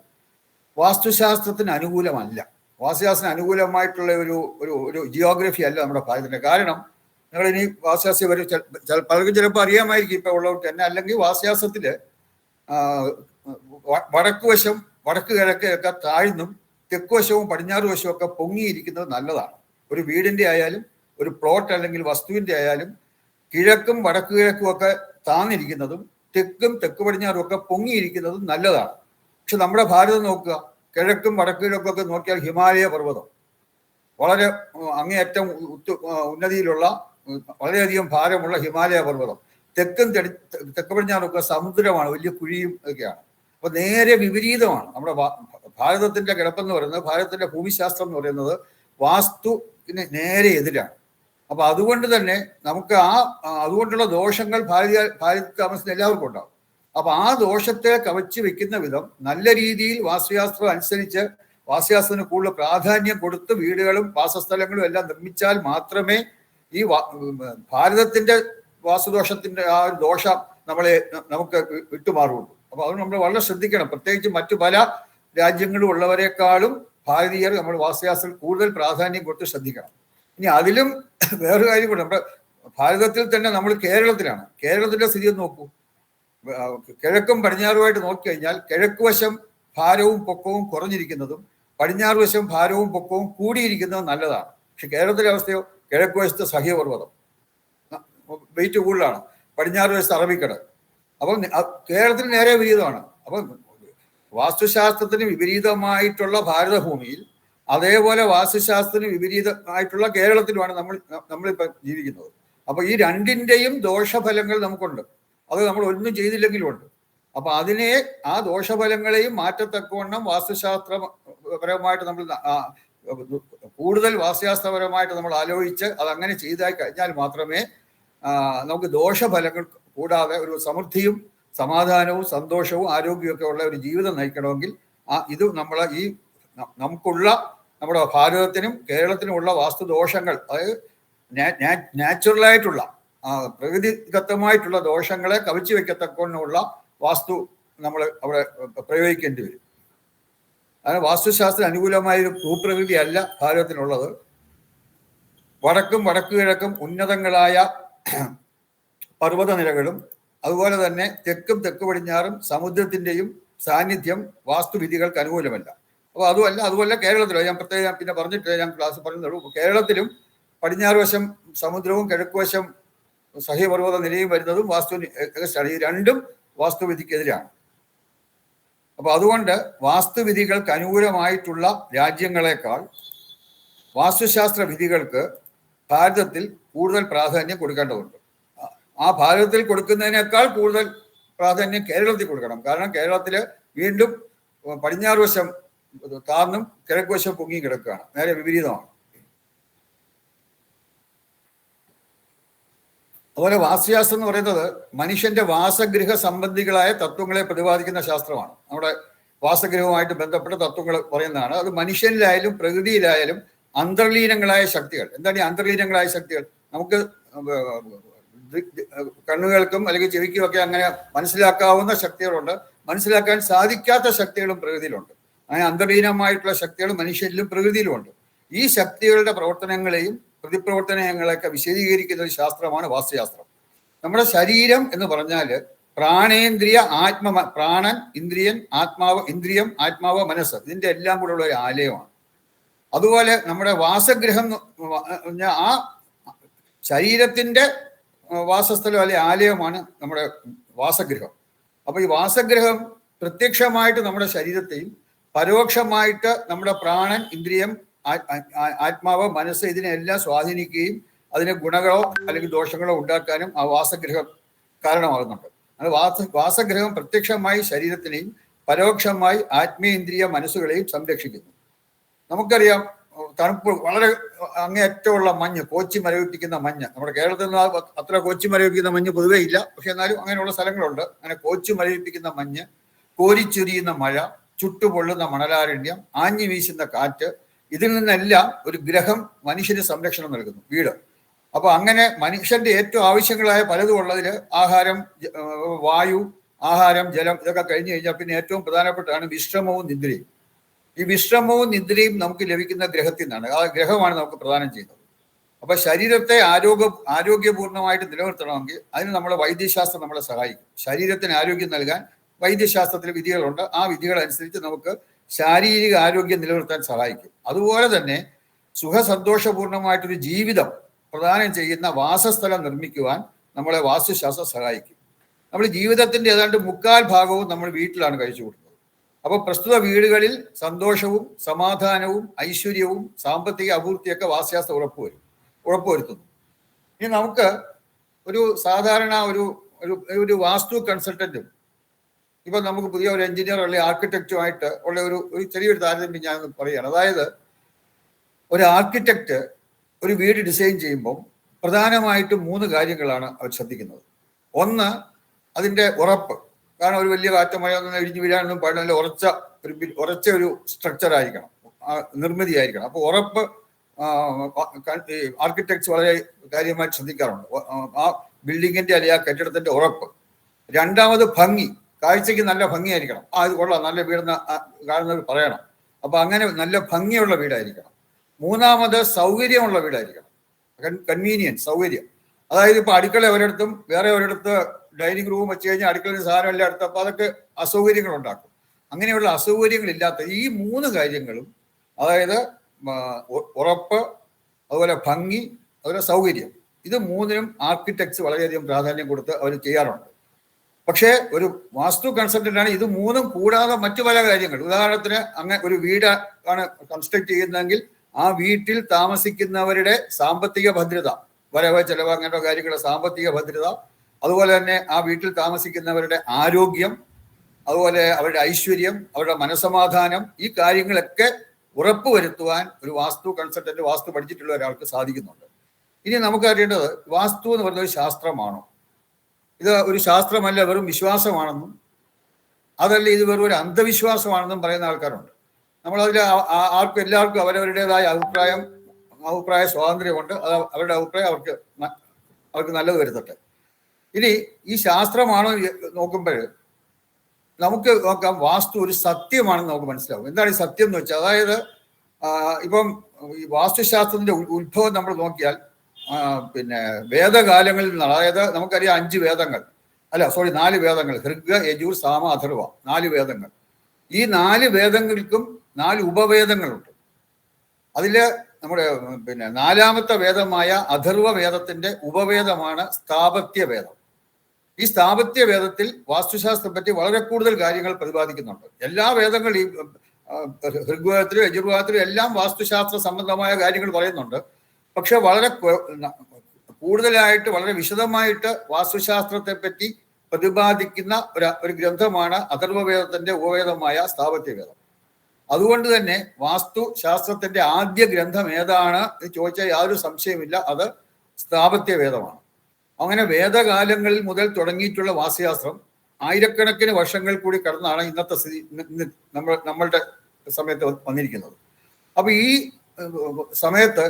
വാസ്തുശാസ്ത്രത്തിന് അനുകൂലമല്ല. വാസ്തുശാസ്ത്രത്തിന് അനുകൂലമായിട്ടുള്ള ഒരു ജിയോഗ്രഫി അല്ല നമ്മുടെ ഭാരതത്തിൻ്റെ. കാരണം നിങ്ങളിനി വാസ്തുശാസ്ത്രം വരും പലർക്കും ചിലപ്പോൾ അറിയാമായിരിക്കും ഇപ്പോൾ ഉള്ളവർക്ക് തന്നെ. അല്ലെങ്കിൽ വാസ്തുശാസ്ത്രത്തിൽ വടക്ക് വശം വടക്ക് കിഴക്ക് ഒക്കെ താഴ്ന്നും തെക്ക് വശവും പടിഞ്ഞാറ് വശവും ഒക്കെ പൊങ്ങിയിരിക്കുന്നത് നല്ലതാണ്. ഒരു വീടിൻ്റെ ആയാലും ഒരു പ്ലോട്ട് അല്ലെങ്കിൽ വസ്തുവിൻ്റെ ആയാലും കിഴക്കും വടക്ക് കിഴക്കും ഒക്കെ താന്നിരിക്കുന്നതും തെക്കും തെക്ക് പടിഞ്ഞാറും ഒക്കെ പൊങ്ങിയിരിക്കുന്നതും നല്ലതാണ്. പക്ഷെ നമ്മുടെ ഭാരതം നോക്കുക, കിഴക്കും വടക്ക് കിഴക്കും ഒക്കെ നോക്കിയാൽ ഹിമാലയ പർവ്വതം വളരെ അങ്ങേയറ്റം ഉന്നതിയിലുള്ള വളരെയധികം ഭാരമുള്ള ഹിമാലയ പർവ്വതം, തെക്ക് പടിഞ്ഞാറൊക്കെ സമുദ്രമാണ്, വലിയ കുഴിയും ഒക്കെയാണ്. അപ്പൊ നേരെ വിപരീതമാണ് നമ്മുടെ ഭാരതത്തിന്റെ കിടപ്പെന്ന് പറയുന്നത്. ഭാരതത്തിന്റെ ഭൂമിശാസ്ത്രം എന്ന് പറയുന്നത് വാസ്തുവിന് നേരെ എതിരാണ്. അപ്പൊ അതുകൊണ്ട് തന്നെ നമുക്ക് അതുകൊണ്ടുള്ള ദോഷങ്ങൾ ഭാരതത്തിൽ താമസിക്കുന്ന എല്ലാവർക്കും ഉണ്ടാവും. അപ്പൊ ആ ദോഷത്തെ കവച്ചു വെക്കുന്ന വിധം നല്ല രീതിയിൽ വാസ്തുശാസ്ത്രം അനുസരിച്ച് വാസ്തുശാസ്ത്രത്തിന് കൂടുതൽ പ്രാധാന്യം കൊടുത്ത് വീടുകളും വാസസ്ഥലങ്ങളും എല്ലാം നിർമ്മിച്ചാൽ മാത്രമേ ഈ ഭാരതത്തിന്റെ വാസ്തുദോഷത്തിന്റെ ആ ഒരു ദോഷം നമുക്ക് വിട്ടുമാറുള്ളൂ. അപ്പൊ അത് നമ്മൾ വളരെ ശ്രദ്ധിക്കണം. പ്രത്യേകിച്ച് മറ്റു പല രാജ്യങ്ങളും ഉള്ളവരെക്കാളും ഭാരതീയർ നമ്മൾ വാസ്തുശാസ്ത്രം കൂടുതൽ പ്രാധാന്യം കൊടുത്ത് ശ്രദ്ധിക്കണം. ഇനി അതിലും വേറൊരു കാര്യം കൂടെ, നമ്മുടെ ഭാരതത്തിൽ തന്നെ നമ്മൾ കേരളത്തിലാണ്. കേരളത്തിന്റെ സ്ഥിതി ഒന്ന് നോക്കൂ. കിഴക്കും പടിഞ്ഞാറുമായിട്ട് നോക്കിക്കഴിഞ്ഞാൽ കിഴക്ക് വശം ഭാരവും പൊക്കവും കുറഞ്ഞിരിക്കുന്നതും പടിഞ്ഞാറ് വശം ഭാരവും പൊക്കവും കൂടിയിരിക്കുന്നതും നല്ലതാണ്. പക്ഷെ കേരളത്തിലെ അവസ്ഥയോ, കിഴക്ക് വശത്ത് സഹ്യപർവ്വതം വെയിറ്റ് കൂടുതലാണ്, പടിഞ്ഞാറ് വശത്ത് അറബിക്കടൽ. അപ്പം കേരളത്തിന് നേരെ വിപരീതമാണ്. അപ്പം വാസ്തുശാസ്ത്രത്തിന് വിപരീതമായിട്ടുള്ള ഭാരതഭൂമിയിൽ അതേപോലെ വാസ്തുശാസ്ത്രത്തിന് വിപരീതമായിട്ടുള്ള കേരളത്തിലുമാണ് നമ്മളിപ്പോൾ ജീവിക്കുന്നത്. അപ്പൊ ഈ രണ്ടിൻ്റെയും ദോഷഫലങ്ങൾ നമുക്കുണ്ട്. അത് നമ്മൾ ഒന്നും ചെയ്തില്ലെങ്കിലും ഉണ്ട്. അപ്പൊ ആ ദോഷഫലങ്ങളെയും മാറ്റത്തക്കവണ്ണം വാസ്തുശാസ്ത്രപരമായിട്ട് നമ്മൾ കൂടുതൽ വാസ്തുശാസ്ത്രപരമായിട്ട് നമ്മൾ ആലോചിച്ച് അതങ്ങനെ ചെയ്തായി കഴിഞ്ഞാൽ മാത്രമേ നമുക്ക് ദോഷഫലങ്ങൾ കൂടാതെ ഒരു സമൃദ്ധിയും സമാധാനവും സന്തോഷവും ആരോഗ്യവും ഒക്കെ ഉള്ള ഒരു ജീവിതം നയിക്കണമെങ്കിൽ ഇത് നമുക്കുള്ള നമ്മുടെ ഭാരതത്തിനും കേരളത്തിനുമുള്ള വാസ്തുദോഷങ്ങൾ, അതായത് നാച്ചുറലായിട്ടുള്ള പ്രകൃതിദത്തമായിട്ടുള്ള ദോഷങ്ങളെ കവച്ചു വെക്കത്തക്കൊണ്ടുള്ള വാസ്തു നമ്മൾ അവിടെ പ്രയോഗിക്കേണ്ടി വരും. അതിന് വാസ്തുശാസ്ത്രത്തിന് അനുകൂലമായൊരു ഭൂപ്രകൃതി അല്ല ഭാരതത്തിനുള്ളത്. വടക്കും വടക്കു കിഴക്കും ഉന്നതങ്ങളായ പർവ്വതനിരകളും അതുപോലെ തന്നെ തെക്കും തെക്ക് പടിഞ്ഞാറും സമുദ്രത്തിൻ്റെയും സാന്നിധ്യം വാസ്തുവിധികൾക്ക് അനുകൂലമല്ല. അപ്പോൾ അതുമല്ല കേരളത്തിലോ, ഞാൻ പ്രത്യേകം പിന്നെ പറഞ്ഞിട്ട് ഞാൻ ക്ലാസ് പറയുന്നുള്ളൂ. കേരളത്തിലും പടിഞ്ഞാറ് വശം സമുദ്രവും കിഴക്ക് വശം സഹ്യപർവ്വത നിലയും വരുന്നതും വാസ്തുവിന് ഈ രണ്ടും വാസ്തുവിധിക്കെതിരാണ്. അപ്പൊ അതുകൊണ്ട് വാസ്തുവിധികൾക്ക് അനുകൂലമായിട്ടുള്ള രാജ്യങ്ങളെക്കാൾ വാസ്തുശാസ്ത്ര വിധികൾക്ക് ഭാരതത്തിൽ കൂടുതൽ പ്രാധാന്യം കൊടുക്കേണ്ടതുണ്ട്. ആ ഭാരതത്തിൽ കൊടുക്കുന്നതിനേക്കാൾ കൂടുതൽ പ്രാധാന്യം കേരളത്തിൽ കൊടുക്കണം. കാരണം കേരളത്തില് വീണ്ടും പടിഞ്ഞാറ് വശം താർന്നും കിഴക്ക് വശം പൊങ്ങി കിടക്കുകയാണ്, നേരെ വിപരീതമാണ്. അതുപോലെ വാസ്തുശാസ്ത്രം എന്ന് പറയുന്നത് മനുഷ്യന്റെ വാസഗൃഹ സംബന്ധികളായ തത്വങ്ങളെ പ്രതിപാദിക്കുന്ന ശാസ്ത്രമാണ്. നമ്മുടെ വാസഗൃഹവുമായിട്ട് ബന്ധപ്പെട്ട തത്വങ്ങൾ പറയുന്നതാണ്. അത് മനുഷ്യനിലായാലും പ്രകൃതിയിലായാലും അന്തർലീനങ്ങളായ ശക്തികൾ. എന്താണ് ഈ അന്തർലീനങ്ങളായ ശക്തികൾ? നമുക്ക് കണ്ണുകൾക്കും അല്ലെങ്കിൽ ചെവിക്കും ഒക്കെ അങ്ങനെ മനസ്സിലാക്കാവുന്ന ശക്തികളുണ്ട്, മനസ്സിലാക്കാൻ സാധിക്കാത്ത ശക്തികളും പ്രകൃതിയിലുണ്ട്. അങ്ങനെ അന്തർലീനമായിട്ടുള്ള ശക്തികൾ മനുഷ്യരിലും പ്രകൃതിയിലുമുണ്ട്. ഈ ശക്തികളുടെ പ്രവർത്തനങ്ങളെയും പ്രതിപ്രവർത്തനങ്ങളെയൊക്കെ വിശദീകരിക്കുന്ന ഒരു ശാസ്ത്രമാണ് വാസ്തുശാസ്ത്രം. നമ്മുടെ ശരീരം എന്ന് പറഞ്ഞാൽ പ്രാണേന്ദ്രിയ പ്രാണൻ, ഇന്ദ്രിയൻ, ആത്മാവ്, ഇന്ദ്രിയം, ആത്മാവ്, മനസ്സ്, ഇതിന്റെ എല്ലാം കൂടെ ഉള്ള ഒരു ആലയമാണ്. അതുപോലെ നമ്മുടെ വാസഗൃഹം, ആ ശരീരത്തിന്റെ വാസസ്ഥലം അല്ലെ ആലയമാണ് നമ്മുടെ വാസഗൃഹം. അപ്പൊ ഈ വാസഗൃഹം പ്രത്യക്ഷമായിട്ട് നമ്മുടെ ശരീരത്തെയും പരോക്ഷമായിട്ട് നമ്മുടെ പ്രാണൻ, ഇന്ദ്രിയം, ആത്മാവ്, മനസ്സ് ഇതിനെല്ലാം സ്വാധീനിക്കുകയും അതിന് ഗുണങ്ങളോ അല്ലെങ്കിൽ ദോഷങ്ങളോ ഉണ്ടാക്കാനും ആ വാസഗൃഹം കാരണമാകുന്നുണ്ട്. അത് വാസഗൃഹം പ്രത്യക്ഷമായി ശരീരത്തിനെയും പരോക്ഷമായി ആത്മീയേന്ദ്രിയ മനസ്സുകളെയും സംരക്ഷിക്കുന്നു. നമുക്കറിയാം, തണുപ്പ് വളരെ അങ്ങേയറ്റമുള്ള മഞ്ഞ്, കോച്ചി മരവിപ്പിക്കുന്ന മഞ്ഞ്, നമ്മുടെ കേരളത്തിൽ നിന്ന് അത്ര കോച്ചി മരവിപ്പിക്കുന്ന മഞ്ഞ് പൊതുവേ ഇല്ല, പക്ഷെ എന്നാലും അങ്ങനെയുള്ള സ്ഥലങ്ങളുണ്ട്. അങ്ങനെ കോച്ചി മരവിപ്പിക്കുന്ന മഞ്ഞ്, കോരിച്ചൊരിയുന്ന മഴ, ചുട്ടുപൊള്ളുന്ന മണലാരണ്യം, ആഞ്ഞു വീശുന്ന കാറ്റ്, ഇതിൽ നിന്നെല്ലാം ഒരു ഗ്രഹം മനുഷ്യന് സംരക്ഷണം നൽകുന്നു, വീട്. അപ്പൊ അങ്ങനെ മനുഷ്യന്റെ ഏറ്റവും ആവശ്യങ്ങളായ പലതും ഉള്ളതിൽ ആഹാരം, വായു, ആഹാരം, ജലം, ഇതൊക്കെ കഴിഞ്ഞു കഴിഞ്ഞാൽ പിന്നെ ഏറ്റവും പ്രധാനപ്പെട്ടാണ് വിശ്രമവും നിദ്രയും. ഈ വിശ്രമവും നിദ്രയും നമുക്ക് ലഭിക്കുന്ന ഗ്രഹത്തിൽ നിന്നാണ്. ആ ഗ്രഹമാണ് നമുക്ക് പ്രദാനം ചെയ്യുന്നത്. അപ്പൊ ശരീരത്തെ ആരോഗ്യപൂർണ്ണമായിട്ട് നിലനിർത്തണമെങ്കിൽ അതിന് നമ്മുടെ വൈദ്യശാസ്ത്രം നമ്മളെ സഹായിക്കും. ശരീരത്തിന് ആരോഗ്യം നൽകാൻ വൈദ്യശാസ്ത്രത്തിൽ വിധികളുണ്ട്. ആ വിധികളനുസരിച്ച് നമുക്ക് ശാരീരിക ആരോഗ്യം നിലനിർത്താൻ സഹായിക്കും. അതുപോലെ തന്നെ സുഖസന്തോഷപൂർണമായിട്ടൊരു ജീവിതം പ്രദാനം ചെയ്യുന്ന വാസസ്ഥലം നിർമ്മിക്കുവാൻ നമ്മളെ വാസ്തുശാസ്ത്രം സഹായിക്കും. നമ്മൾ ജീവിതത്തിന്റെ ഏതാണ്ട് 3/4 ഭാഗവും നമ്മൾ വീട്ടിലാണ് കഴിച്ചു കൊടുക്കുന്നത്. അപ്പോൾ പ്രസ്തുത വീടുകളിൽ സന്തോഷവും സമാധാനവും ഐശ്വര്യവും സാമ്പത്തിക അഭിവൃദ്ധിയൊക്കെ വാസ്തുശാസ്ത്രം ഉറപ്പുവരുത്തുന്നു. ഇനി നമുക്ക് ഒരു സാധാരണ ഒരു വാസ്തു കൺസൾട്ടന്റും ഇപ്പൊ നമുക്ക് പുതിയ ഒരു എഞ്ചിനീയർ അല്ലെങ്കിൽ ആർക്കിടെക്റ്റുമായിട്ട് ഉള്ള ഒരു ചെറിയൊരു താരതമ്യം ഞാൻ പറയുകയാണ്. അതായത് ഒരു ആർക്കിടെക്റ്റ് ഒരു വീട് ഡിസൈൻ ചെയ്യുമ്പോൾ പ്രധാനമായിട്ടും 3 കാര്യങ്ങളാണ് അവർ ശ്രദ്ധിക്കുന്നത്. ഒന്ന്, അതിന്റെ ഉറപ്പ്. കാരണം ഒരു വലിയ കാറ്റ മഴയൊന്നും ഇടിഞ്ഞു വീഴാനൊന്നും പാടില്ല, ഉറച്ച ഒരു സ്ട്രക്ചർ ആയിരിക്കണം, നിർമ്മിതി ആയിരിക്കണം. അപ്പോൾ ഉറപ്പ് ആർക്കിടെക്ട്സ് വളരെ കാര്യമായിട്ട് ശ്രദ്ധിക്കാറുണ്ട്, ആ ബിൽഡിങ്ങിന്റെ അല്ലെങ്കിൽ ആ കെട്ടിടത്തിന്റെ ഉറപ്പ്. രണ്ടാമത് ഭംഗി, കാഴ്ചയ്ക്ക് നല്ല ഭംഗിയായിരിക്കണം. ഇത് കൊള്ളാം, നല്ല വീടെന്ന് കാണുന്നവർ പറയണം. അപ്പൊ അങ്ങനെ നല്ല ഭംഗിയുള്ള വീടായിരിക്കണം. മൂന്നാമത് സൗകര്യമുള്ള വീടായിരിക്കണം, കൺവീനിയൻസ്, സൗകര്യം. അതായത് ഇപ്പൊ അടുക്കള ഒരിടത്തും വേറെ ഒരിടത്ത് ഡൈനിങ് റൂം വെച്ച് കഴിഞ്ഞാൽ അടുക്കളയിൽ സാധനം എല്ലാം എടുത്ത് അപ്പൊ അതൊക്കെ അസൗകര്യങ്ങൾ ഉണ്ടാക്കും. അങ്ങനെയുള്ള അസൗകര്യങ്ങളില്ലാത്ത ഈ 3 കാര്യങ്ങളും, അതായത് ഉറപ്പ്, അതുപോലെ ഭംഗി, അതുപോലെ സൗകര്യം, ഇത് 3നും ആർക്കിടെക്ട്സ് വളരെയധികം പ്രാധാന്യം കൊടുത്ത് അവർ ചെയ്യാറുണ്ട്. പക്ഷേ ഒരു വാസ്തു കൺസൾട്ടന്റാണ് ഇത് 3ഉം കൂടാതെ മറ്റു പല കാര്യങ്ങൾ. ഉദാഹരണത്തിന്, അങ്ങനെ ഒരു വീട് ആണ് കൺസ്ട്രക്ട് ചെയ്യുന്നതെങ്കിൽ ആ വീട്ടിൽ താമസിക്കുന്നവരുടെ സാമ്പത്തിക ഭദ്രത, വരവ് ചെലവ്, അങ്ങനെയുള്ള കാര്യങ്ങളുടെ സാമ്പത്തിക ഭദ്രത, അതുപോലെ തന്നെ ആ വീട്ടിൽ താമസിക്കുന്നവരുടെ ആരോഗ്യം, അതുപോലെ അവരുടെ ഐശ്വര്യം, അവരുടെ മനസമാധാനം, ഈ കാര്യങ്ങളൊക്കെ ഉറപ്പുവരുത്തുവാൻ ഒരു വാസ്തു കൺസൾട്ടന്റ്, വാസ്തു പഠിച്ചിട്ടുള്ള ഒരാൾക്ക് സാധിക്കുന്നുണ്ട്. ഇനി നമുക്ക് അറിയേണ്ടത്, വാസ്തു എന്ന് പറയുന്നത് ഒരു ശാസ്ത്രമാണോ? ഇത് ഒരു ശാസ്ത്രമല്ല, വെറും വിശ്വാസമാണെന്നും അതല്ല ഇത് വെറും ഒരു അന്ധവിശ്വാസമാണെന്നും പറയുന്ന ആൾക്കാരുണ്ട്. നമ്മളതിൽ എല്ലാവർക്കും അവരവരുടേതായ അഭിപ്രായ സ്വാതന്ത്ര്യമുണ്ട്. അത് അവരുടെ അഭിപ്രായം അവർക്ക് നല്ലത് വരുത്തട്ടെ. ഇനി ഈ ശാസ്ത്രമാണോ നോക്കുമ്പോൾ നമുക്ക് നോക്കാം, വാസ്തു ഒരു സത്യമാണെന്ന് നമുക്ക് മനസ്സിലാവും. എന്താണ് ഈ സത്യം എന്ന് വെച്ചാൽ, അതായത് ഇപ്പം ഈ വാസ്തുശാസ്ത്രത്തിന്റെ ഉത്ഭവം നമ്മൾ നോക്കിയാൽ പിന്നെ വേദകാലങ്ങളിൽ നിന്നാണ്. അതായത് നമുക്കറിയാം 4 വേദങ്ങൾ, ഋഗ്, യജൂർ, സാമ, അഥർവ, 4 വേദങ്ങൾ. ഈ 4 വേദങ്ങൾക്കും 4 ഉപവേദങ്ങളുണ്ട്. അതില് നമ്മുടെ പിന്നെ 4ാമത്തെ വേദമായ അഥർവ വേദത്തിന്റെ ഉപവേദമാണ് സ്ഥാപത്യ വേദം. ഈ സ്ഥാപത്യ വേദത്തിൽ വാസ്തുശാസ്ത്രത്തെ പറ്റി വളരെ കൂടുതൽ കാര്യങ്ങൾ പ്രതിപാദിക്കുന്നുണ്ട്. എല്ലാ വേദങ്ങളും, ഈ ഋഗ്വേദത്തിലും യജുർവേദത്തിലും എല്ലാം വാസ്തുശാസ്ത്ര സംബന്ധമായ കാര്യങ്ങൾ പറയുന്നുണ്ട്. പക്ഷെ വളരെ കൂടുതലായിട്ട്, വളരെ വിശദമായിട്ട് വാസ്തുശാസ്ത്രത്തെ പറ്റി പ്രതിപാദിക്കുന്ന ഒരു ഗ്രന്ഥമാണ് അഥർവവേദത്തിന്റെ ഉപവേദമായ സ്ഥാപത്യവേദം. അതുകൊണ്ട് തന്നെ വാസ്തുശാസ്ത്രത്തിന്റെ ആദ്യ ഗ്രന്ഥം ഏതാണ് എന്ന് ചോദിച്ചാൽ യാതൊരു സംശയമില്ല, അത് സ്ഥാപത്യവേദമാണ്. അങ്ങനെ വേദകാലങ്ങളിൽ മുതൽ തുടങ്ങിയിട്ടുള്ള വാസ്തുശാസ്ത്രം ആയിരക്കണക്കിന് വർഷങ്ങൾ കൂടി കടന്നാണ് ഇന്നത്തെ സ്ഥിതി, നമ്മളുടെ സമയത്ത് വന്നിരിക്കുന്നത്. അപ്പൊ ഈ സമയത്ത്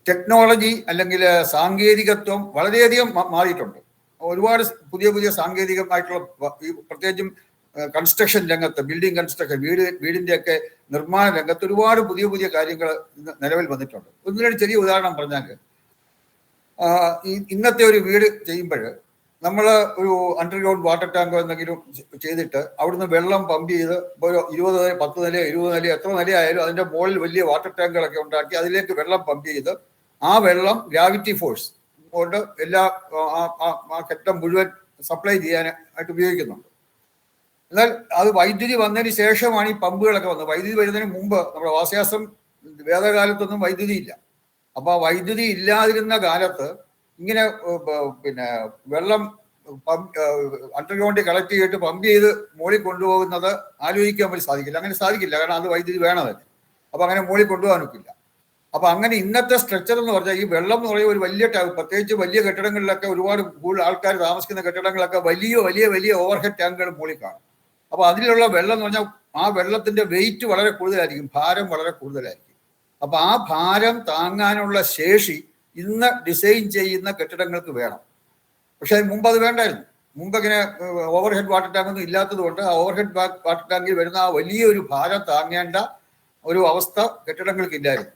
ടെക്നോളജി അല്ലെങ്കിൽ സാങ്കേതികത്വം വളരെയധികം മാറിയിട്ടുണ്ട്. ഒരുപാട് പുതിയ പുതിയ സാങ്കേതികമായിട്ടുള്ള പ്രത്യേകിച്ചും കൺസ്ട്രക്ഷൻ രംഗത്ത്, ബിൽഡിംഗ് കൺസ്ട്രക്ഷൻ, വീടിൻ്റെയൊക്കെ നിർമ്മാണ രംഗത്ത് ഒരുപാട് പുതിയ പുതിയ കാര്യങ്ങൾ നിലവിൽ വന്നിട്ടുണ്ട്. ഒന്നിനൊരു ചെറിയ ഉദാഹരണം പറഞ്ഞാൽ, ഇന്നത്തെ ഒരു വീട് ചെയ്യുമ്പോൾ നമ്മൾ ഒരു അണ്ടർഗ്രൗണ്ട് വാട്ടർ ടാങ്കോ എന്തെങ്കിലും ചെയ്തിട്ട് അവിടുന്ന് വെള്ളം പമ്പ് ചെയ്ത് ഒരു 20 നില 10 നില 20 നില എത്ര നിലയായാലും അതിൻ്റെ മുകളിൽ വലിയ വാട്ടർ ടാങ്കുകളൊക്കെ ഉണ്ടാക്കി അതിലേക്ക് വെള്ളം പമ്പ് ചെയ്ത് ആ വെള്ളം ഗ്രാവിറ്റി ഫോഴ്സ് കൊണ്ട് എല്ലാ ആ കെട്ടിടം മുഴുവൻ സപ്ലൈ ചെയ്യാനായിട്ട് ഉപയോഗിക്കുന്നുണ്ട്. എന്നാൽ അത് വൈദ്യുതി വന്നതിന് ശേഷമാണ് ഈ പമ്പുകളൊക്കെ വന്നത്. വൈദ്യുതി വരുന്നതിന് മുമ്പ് നമ്മുടെ വാസ്യാസം വേദകാലത്തൊന്നും വൈദ്യുതി ഇല്ല. അപ്പൊ ആ വൈദ്യുതി ഇല്ലാതിരുന്ന കാലത്ത് ഇങ്ങനെ പിന്നെ വെള്ളം അണ്ടർഗ്രൗണ്ടിൽ കളക്ട് ചെയ്തിട്ട് പമ്പ് ചെയ്ത് മുകളിൽ കൊണ്ടുപോകുന്നത് ആലോചിക്കാൻ വേണ്ടി സാധിക്കില്ല. അങ്ങനെ സാധിക്കില്ല, കാരണം അത് വൈദ്യുതി വേണമല്ലേ. അപ്പൊ അങ്ങനെ മുകളിൽ കൊണ്ടുപോകാൻ ഒക്കില്ല. അപ്പൊ അങ്ങനെ ഇന്നത്തെ സ്ട്രക്ചർ എന്ന് പറഞ്ഞാൽ ഈ വെള്ളം എന്ന് പറയുന്ന ഒരു വലിയ പ്രത്യേകിച്ച് വലിയ കെട്ടിടങ്ങളിലൊക്കെ ഒരുപാട് കൂടുതൽ ആൾക്കാർ താമസിക്കുന്ന കെട്ടിടങ്ങളൊക്കെ വലിയ വലിയ വലിയ ഓവർഹെഡ് ടാങ്കുകൾ മുകളിൽ കാണും. അപ്പൊ അതിലുള്ള വെള്ളം എന്ന് പറഞ്ഞാൽ ആ വെള്ളത്തിന്റെ വെയിറ്റ് വളരെ കൂടുതലായിരിക്കും, ഭാരം വളരെ കൂടുതലായിരിക്കും. അപ്പൊ ആ ഭാരം താങ്ങാനുള്ള ശേഷി ഇന്ന് ഡിസൈൻ ചെയ്യുന്ന കെട്ടിടങ്ങൾക്ക് വേണം. പക്ഷെ മുമ്പ് അത് വേണ്ടായിരുന്നു. മുമ്പ് ഇങ്ങനെ ഓവർഹെഡ് വാട്ടർ ടാങ്ക് ഒന്നും ഇല്ലാത്തത് കൊണ്ട് ആ ഓവർഹെഡ് വാട്ടർ ടാങ്കിൽ വരുന്ന ആ വലിയൊരു ഭാരം താങ്ങേണ്ട ഒരു അവസ്ഥ കെട്ടിടങ്ങൾക്ക് ഇല്ലായിരുന്നു.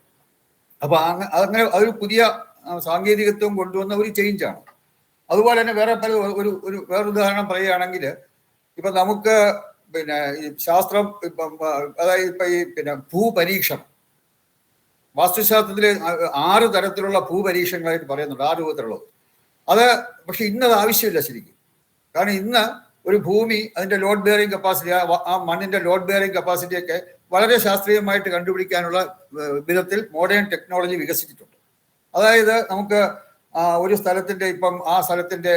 അപ്പൊ അങ്ങനെ അതൊരു പുതിയ സാങ്കേതികത്വം കൊണ്ടുവന്ന ഒരു ചേഞ്ചാണ്. അതുപോലെ തന്നെ വേറെ പല വേറൊരു ഉദാഹരണം പറയുകയാണെങ്കിൽ, ഇപ്പൊ നമുക്ക് പിന്നെ ഈ ശാസ്ത്രം അതായത് ഇപ്പൊ ഈ ഭൂപരീക്ഷണം, വാസ്തുശാസ്ത്രത്തില് 6 തരത്തിലുള്ള ഭൂപരീക്ഷണങ്ങളായിട്ട് പറയുന്നുണ്ട്, 6 രൂപത്തിലുള്ളത്. അത് പക്ഷെ ഇന്നത് ആവശ്യമില്ല ശരിക്കും. കാരണം ഇന്ന് ഒരു ഭൂമി അതിന്റെ ലോഡ് ബെയറിംഗ് കപ്പാസിറ്റി, ആ മണ്ണിന്റെ ലോഡ് ബെയറിംഗ് കപ്പാസിറ്റിയൊക്കെ വളരെ ശാസ്ത്രീയമായിട്ട് കണ്ടുപിടിക്കാനുള്ള വിധത്തിൽ മോഡേൺ ടെക്നോളജി വികസിച്ചിട്ടുണ്ട്. അതായത് നമുക്ക് ഒരു സ്ഥലത്തിന്റെ ഇപ്പം ആ സ്ഥലത്തിന്റെ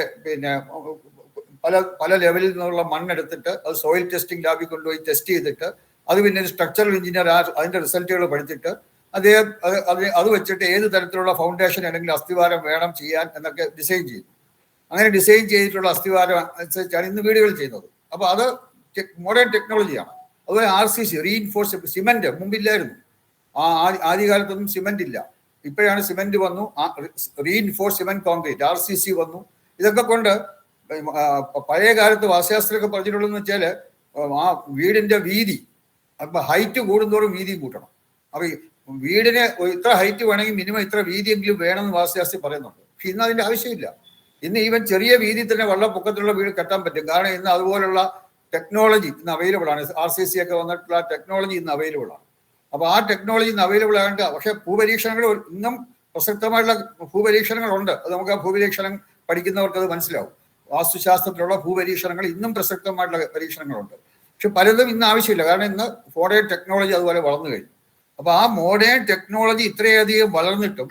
പല ലെവലിൽ നിന്നുള്ള മണ്ണെടുത്തിട്ട് അത് സോയിൽ ടെസ്റ്റിംഗ് ലാബിൽ കൊണ്ടുപോയി ടെസ്റ്റ് ചെയ്തിട്ട് അത് പിന്നെ ഒരു സ്ട്രക്ചറൽ എഞ്ചിനീയർ അതിന്റെ റിസൾട്ടുകൾ പഠിച്ചിട്ട് അത് വെച്ചിട്ട് ഏത് തരത്തിലുള്ള ഫൗണ്ടേഷൻ അല്ലെങ്കിൽ അസ്ഥിവാരം വേണം ചെയ്യാൻ എന്നൊക്കെ ഡിസൈൻ ചെയ്യുന്നു. അങ്ങനെ ഡിസൈൻ ചെയ്തിട്ടുള്ള അസ്ഥിവാരം അനുസരിച്ചാണ് ഇന്ന് വീടുകൾ ചെയ്യുന്നത്. അപ്പൊ അത് മോഡേൺ ടെക്നോളജിയാണ്. അതുപോലെ RCC, റീഇൻഫോഴ്സ് സിമെന്റ് മുമ്പില്ലായിരുന്നു. ആദ്യകാലത്തൊന്നും സിമെന്റ് ഇല്ല. ഇപ്പോഴാണ് സിമെന്റ് വന്നു, റീഇൻഫോഴ്സ് സിമെന്റ് കോൺക്രീറ്റ് RCC വന്നു. ഇതൊക്കെ കൊണ്ട് പഴയ കാലത്ത് വാസ്തുശാസ്ത്രമൊക്കെ പറഞ്ഞിട്ടുള്ളതെന്ന് വെച്ചാല് ആ വീടിന്റെ വീതി, അപ്പൊ ഹൈറ്റ് കൂടുന്തോറും വീതിയും കൂട്ടണം. അപ്പൊ വീടിന് ഇത്ര ഹൈറ്റ് വേണമെങ്കിൽ മിനിമം ഇത്ര വീതിയെങ്കിലും വേണമെന്ന് വാസ്തുശാസ്ത്രം പറയുന്നുണ്ട്. പക്ഷെ ഇന്ന് അതിന്റെ ആവശ്യമില്ല. ഇന്ന് ഈവൻ ചെറിയ വീതി തന്നെ വെള്ളപ്പൊക്കത്തിലുള്ള വീട് കെട്ടാൻ പറ്റും. കാരണം ഇന്ന് അതുപോലുള്ള ടെക്നോളജി ഇന്ന് അവൈലബിൾ ആണ്. RCC ഒക്കെ വന്നിട്ടുള്ള ടെക്നോളജി ഇന്ന് അവൈലബിൾ ആണ്. അപ്പൊ ആ ടെക്നോളജി ഇന്ന് അവൈലബിൾ ആയതുകൊണ്ട്, പക്ഷെ ഭൂപരീക്ഷണങ്ങൾ ഇന്നും പ്രസക്തമായിട്ടുള്ള ഭൂപരീക്ഷണങ്ങളുണ്ട്. അത് നമുക്ക് ആ ഭൂപരീക്ഷണം പഠിക്കുന്നവർക്ക് അത് മനസ്സിലാവും. വാസ്തുശാസ്ത്രത്തിലുള്ള ഭൂപരീക്ഷണങ്ങൾ ഇന്നും പ്രസക്തമായിട്ടുള്ള പരീക്ഷണങ്ങളുണ്ട്. പക്ഷെ പലതും ഇന്ന് ആവശ്യമില്ല, കാരണം ഇന്ന് മോഡേൺ ടെക്നോളജി അതുപോലെ വളർന്നു കഴിഞ്ഞു. അപ്പൊ ആ മോഡേൺ ടെക്നോളജി ഇത്രയധികം വളർന്നിട്ടും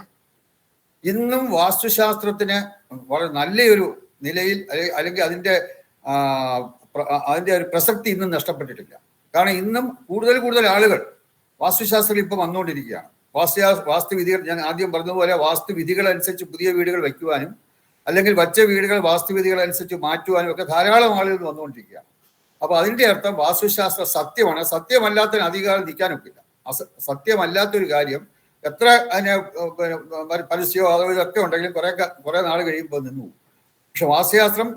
ഇന്നും വാസ്തുശാസ്ത്രത്തിന് വളരെ നല്ലൊരു നിലയിൽ അല്ലെങ്കിൽ അതിന്റെ ഒരു പ്രസക്തി ഇന്നും നഷ്ടപ്പെട്ടിട്ടില്ല. കാരണം ഇന്നും കൂടുതൽ ആളുകൾ വാസ്തുശാസ്ത്രം ഇപ്പം വന്നുകൊണ്ടിരിക്കുകയാണ്. വാസ്തുവിധികൾ, ഞാൻ ആദ്യം പറഞ്ഞതുപോലെ വാസ്തുവിധികൾ അനുസരിച്ച് പുതിയ വീടുകൾ വയ്ക്കുവാനും അല്ലെങ്കിൽ വച്ച വീടുകൾ വാസ്തുവിധികൾ അനുസരിച്ച് മാറ്റുവാനും ഒക്കെ ധാരാളം ആളുകൾ വന്നുകൊണ്ടിരിക്കുകയാണ്. അപ്പൊ അതിന്റെ അർത്ഥം വാസ്തുശാസ്ത്ര സത്യമാണ്. സത്യമല്ലാത്തതിന് അധികാരം നിൽക്കാനൊക്കില്ല. സത്യമല്ലാത്തൊരു കാര്യം എത്ര അതിനെ പരസ്യമോ അതോ ഇതൊക്കെ ഉണ്ടെങ്കിലും കുറെ നാൾ കഴിയുമ്പോൾ നിന്നു പോകും. പക്ഷെ വാസ്തുശാസ്ത്രം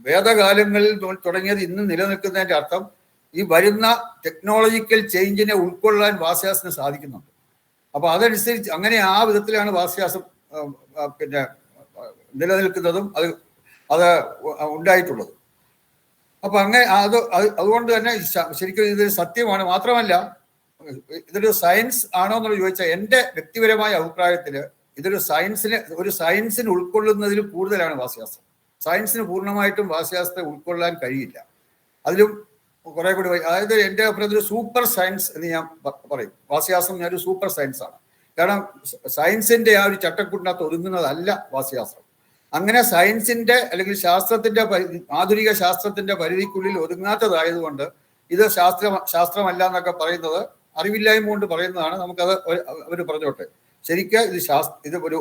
വേദകാലങ്ങളിൽ തുടങ്ങിയത് ഇന്ന് നിലനിൽക്കുന്നതിന്റെ അർത്ഥം ഈ വരുന്ന ടെക്നോളജിക്കൽ ചേഞ്ചിനെ ഉൾക്കൊള്ളാൻ വാസ്തുശാസ്ത്രത്തിന് സാധിക്കുന്നുണ്ട്. അപ്പൊ അതനുസരിച്ച് അങ്ങനെ ആ വിധത്തിലാണ് വാസ്തുശാസ്ത്രം നിലനിൽക്കുന്നതും അത് ഉണ്ടായിട്ടുള്ളത്. അപ്പൊ അങ്ങനെ അതുകൊണ്ട് തന്നെ ശരിക്കും ഇതൊരു സത്യമാണ്. മാത്രമല്ല, ഇതൊരു സയൻസ് ആണോ എന്ന് ചോദിച്ചാൽ എൻ്റെ വ്യക്തിപരമായ അഭിപ്രായത്തില് ഇതൊരു സയൻസിന് ഉൾക്കൊള്ളുന്നതിൽ കൂടുതലാണ് വാസ്തുശാസ്ത്രം. സയൻസിന് പൂർണ്ണമായിട്ടും വാസ്തുശാസ്ത്രം ഉൾക്കൊള്ളാൻ കഴിയില്ല. അതിലും കുറെ കൂടി, അതായത് എൻ്റെ അഭിപ്രായത്തിൽ ഒരു സൂപ്പർ സയൻസ് എന്ന് ഞാൻ പറയും. വാസ്തുശാസ്ത്രം ഞാനൊരു സൂപ്പർ സയൻസ് ആണ്. കാരണം സയൻസിന്റെ ആ ഒരു ചട്ടക്കൂട്ടിനകത്ത് ഒതുങ്ങുന്നതല്ല വാസ്തുശാസ്ത്രം. അങ്ങനെ സയൻസിന്റെ അല്ലെങ്കിൽ ആധുനിക ശാസ്ത്രത്തിന്റെ പരിധിക്കുള്ളിൽ ഒതുങ്ങാത്തതായതുകൊണ്ട് ഇത് ശാസ്ത്രമല്ല എന്നൊക്കെ പറയുന്നത് അറിവില്ലായ്മ കൊണ്ട് പറയുന്നതാണ്. നമുക്കത് അവർ പറഞ്ഞോട്ടെ. ശരിക്കും ഇത് ഒരു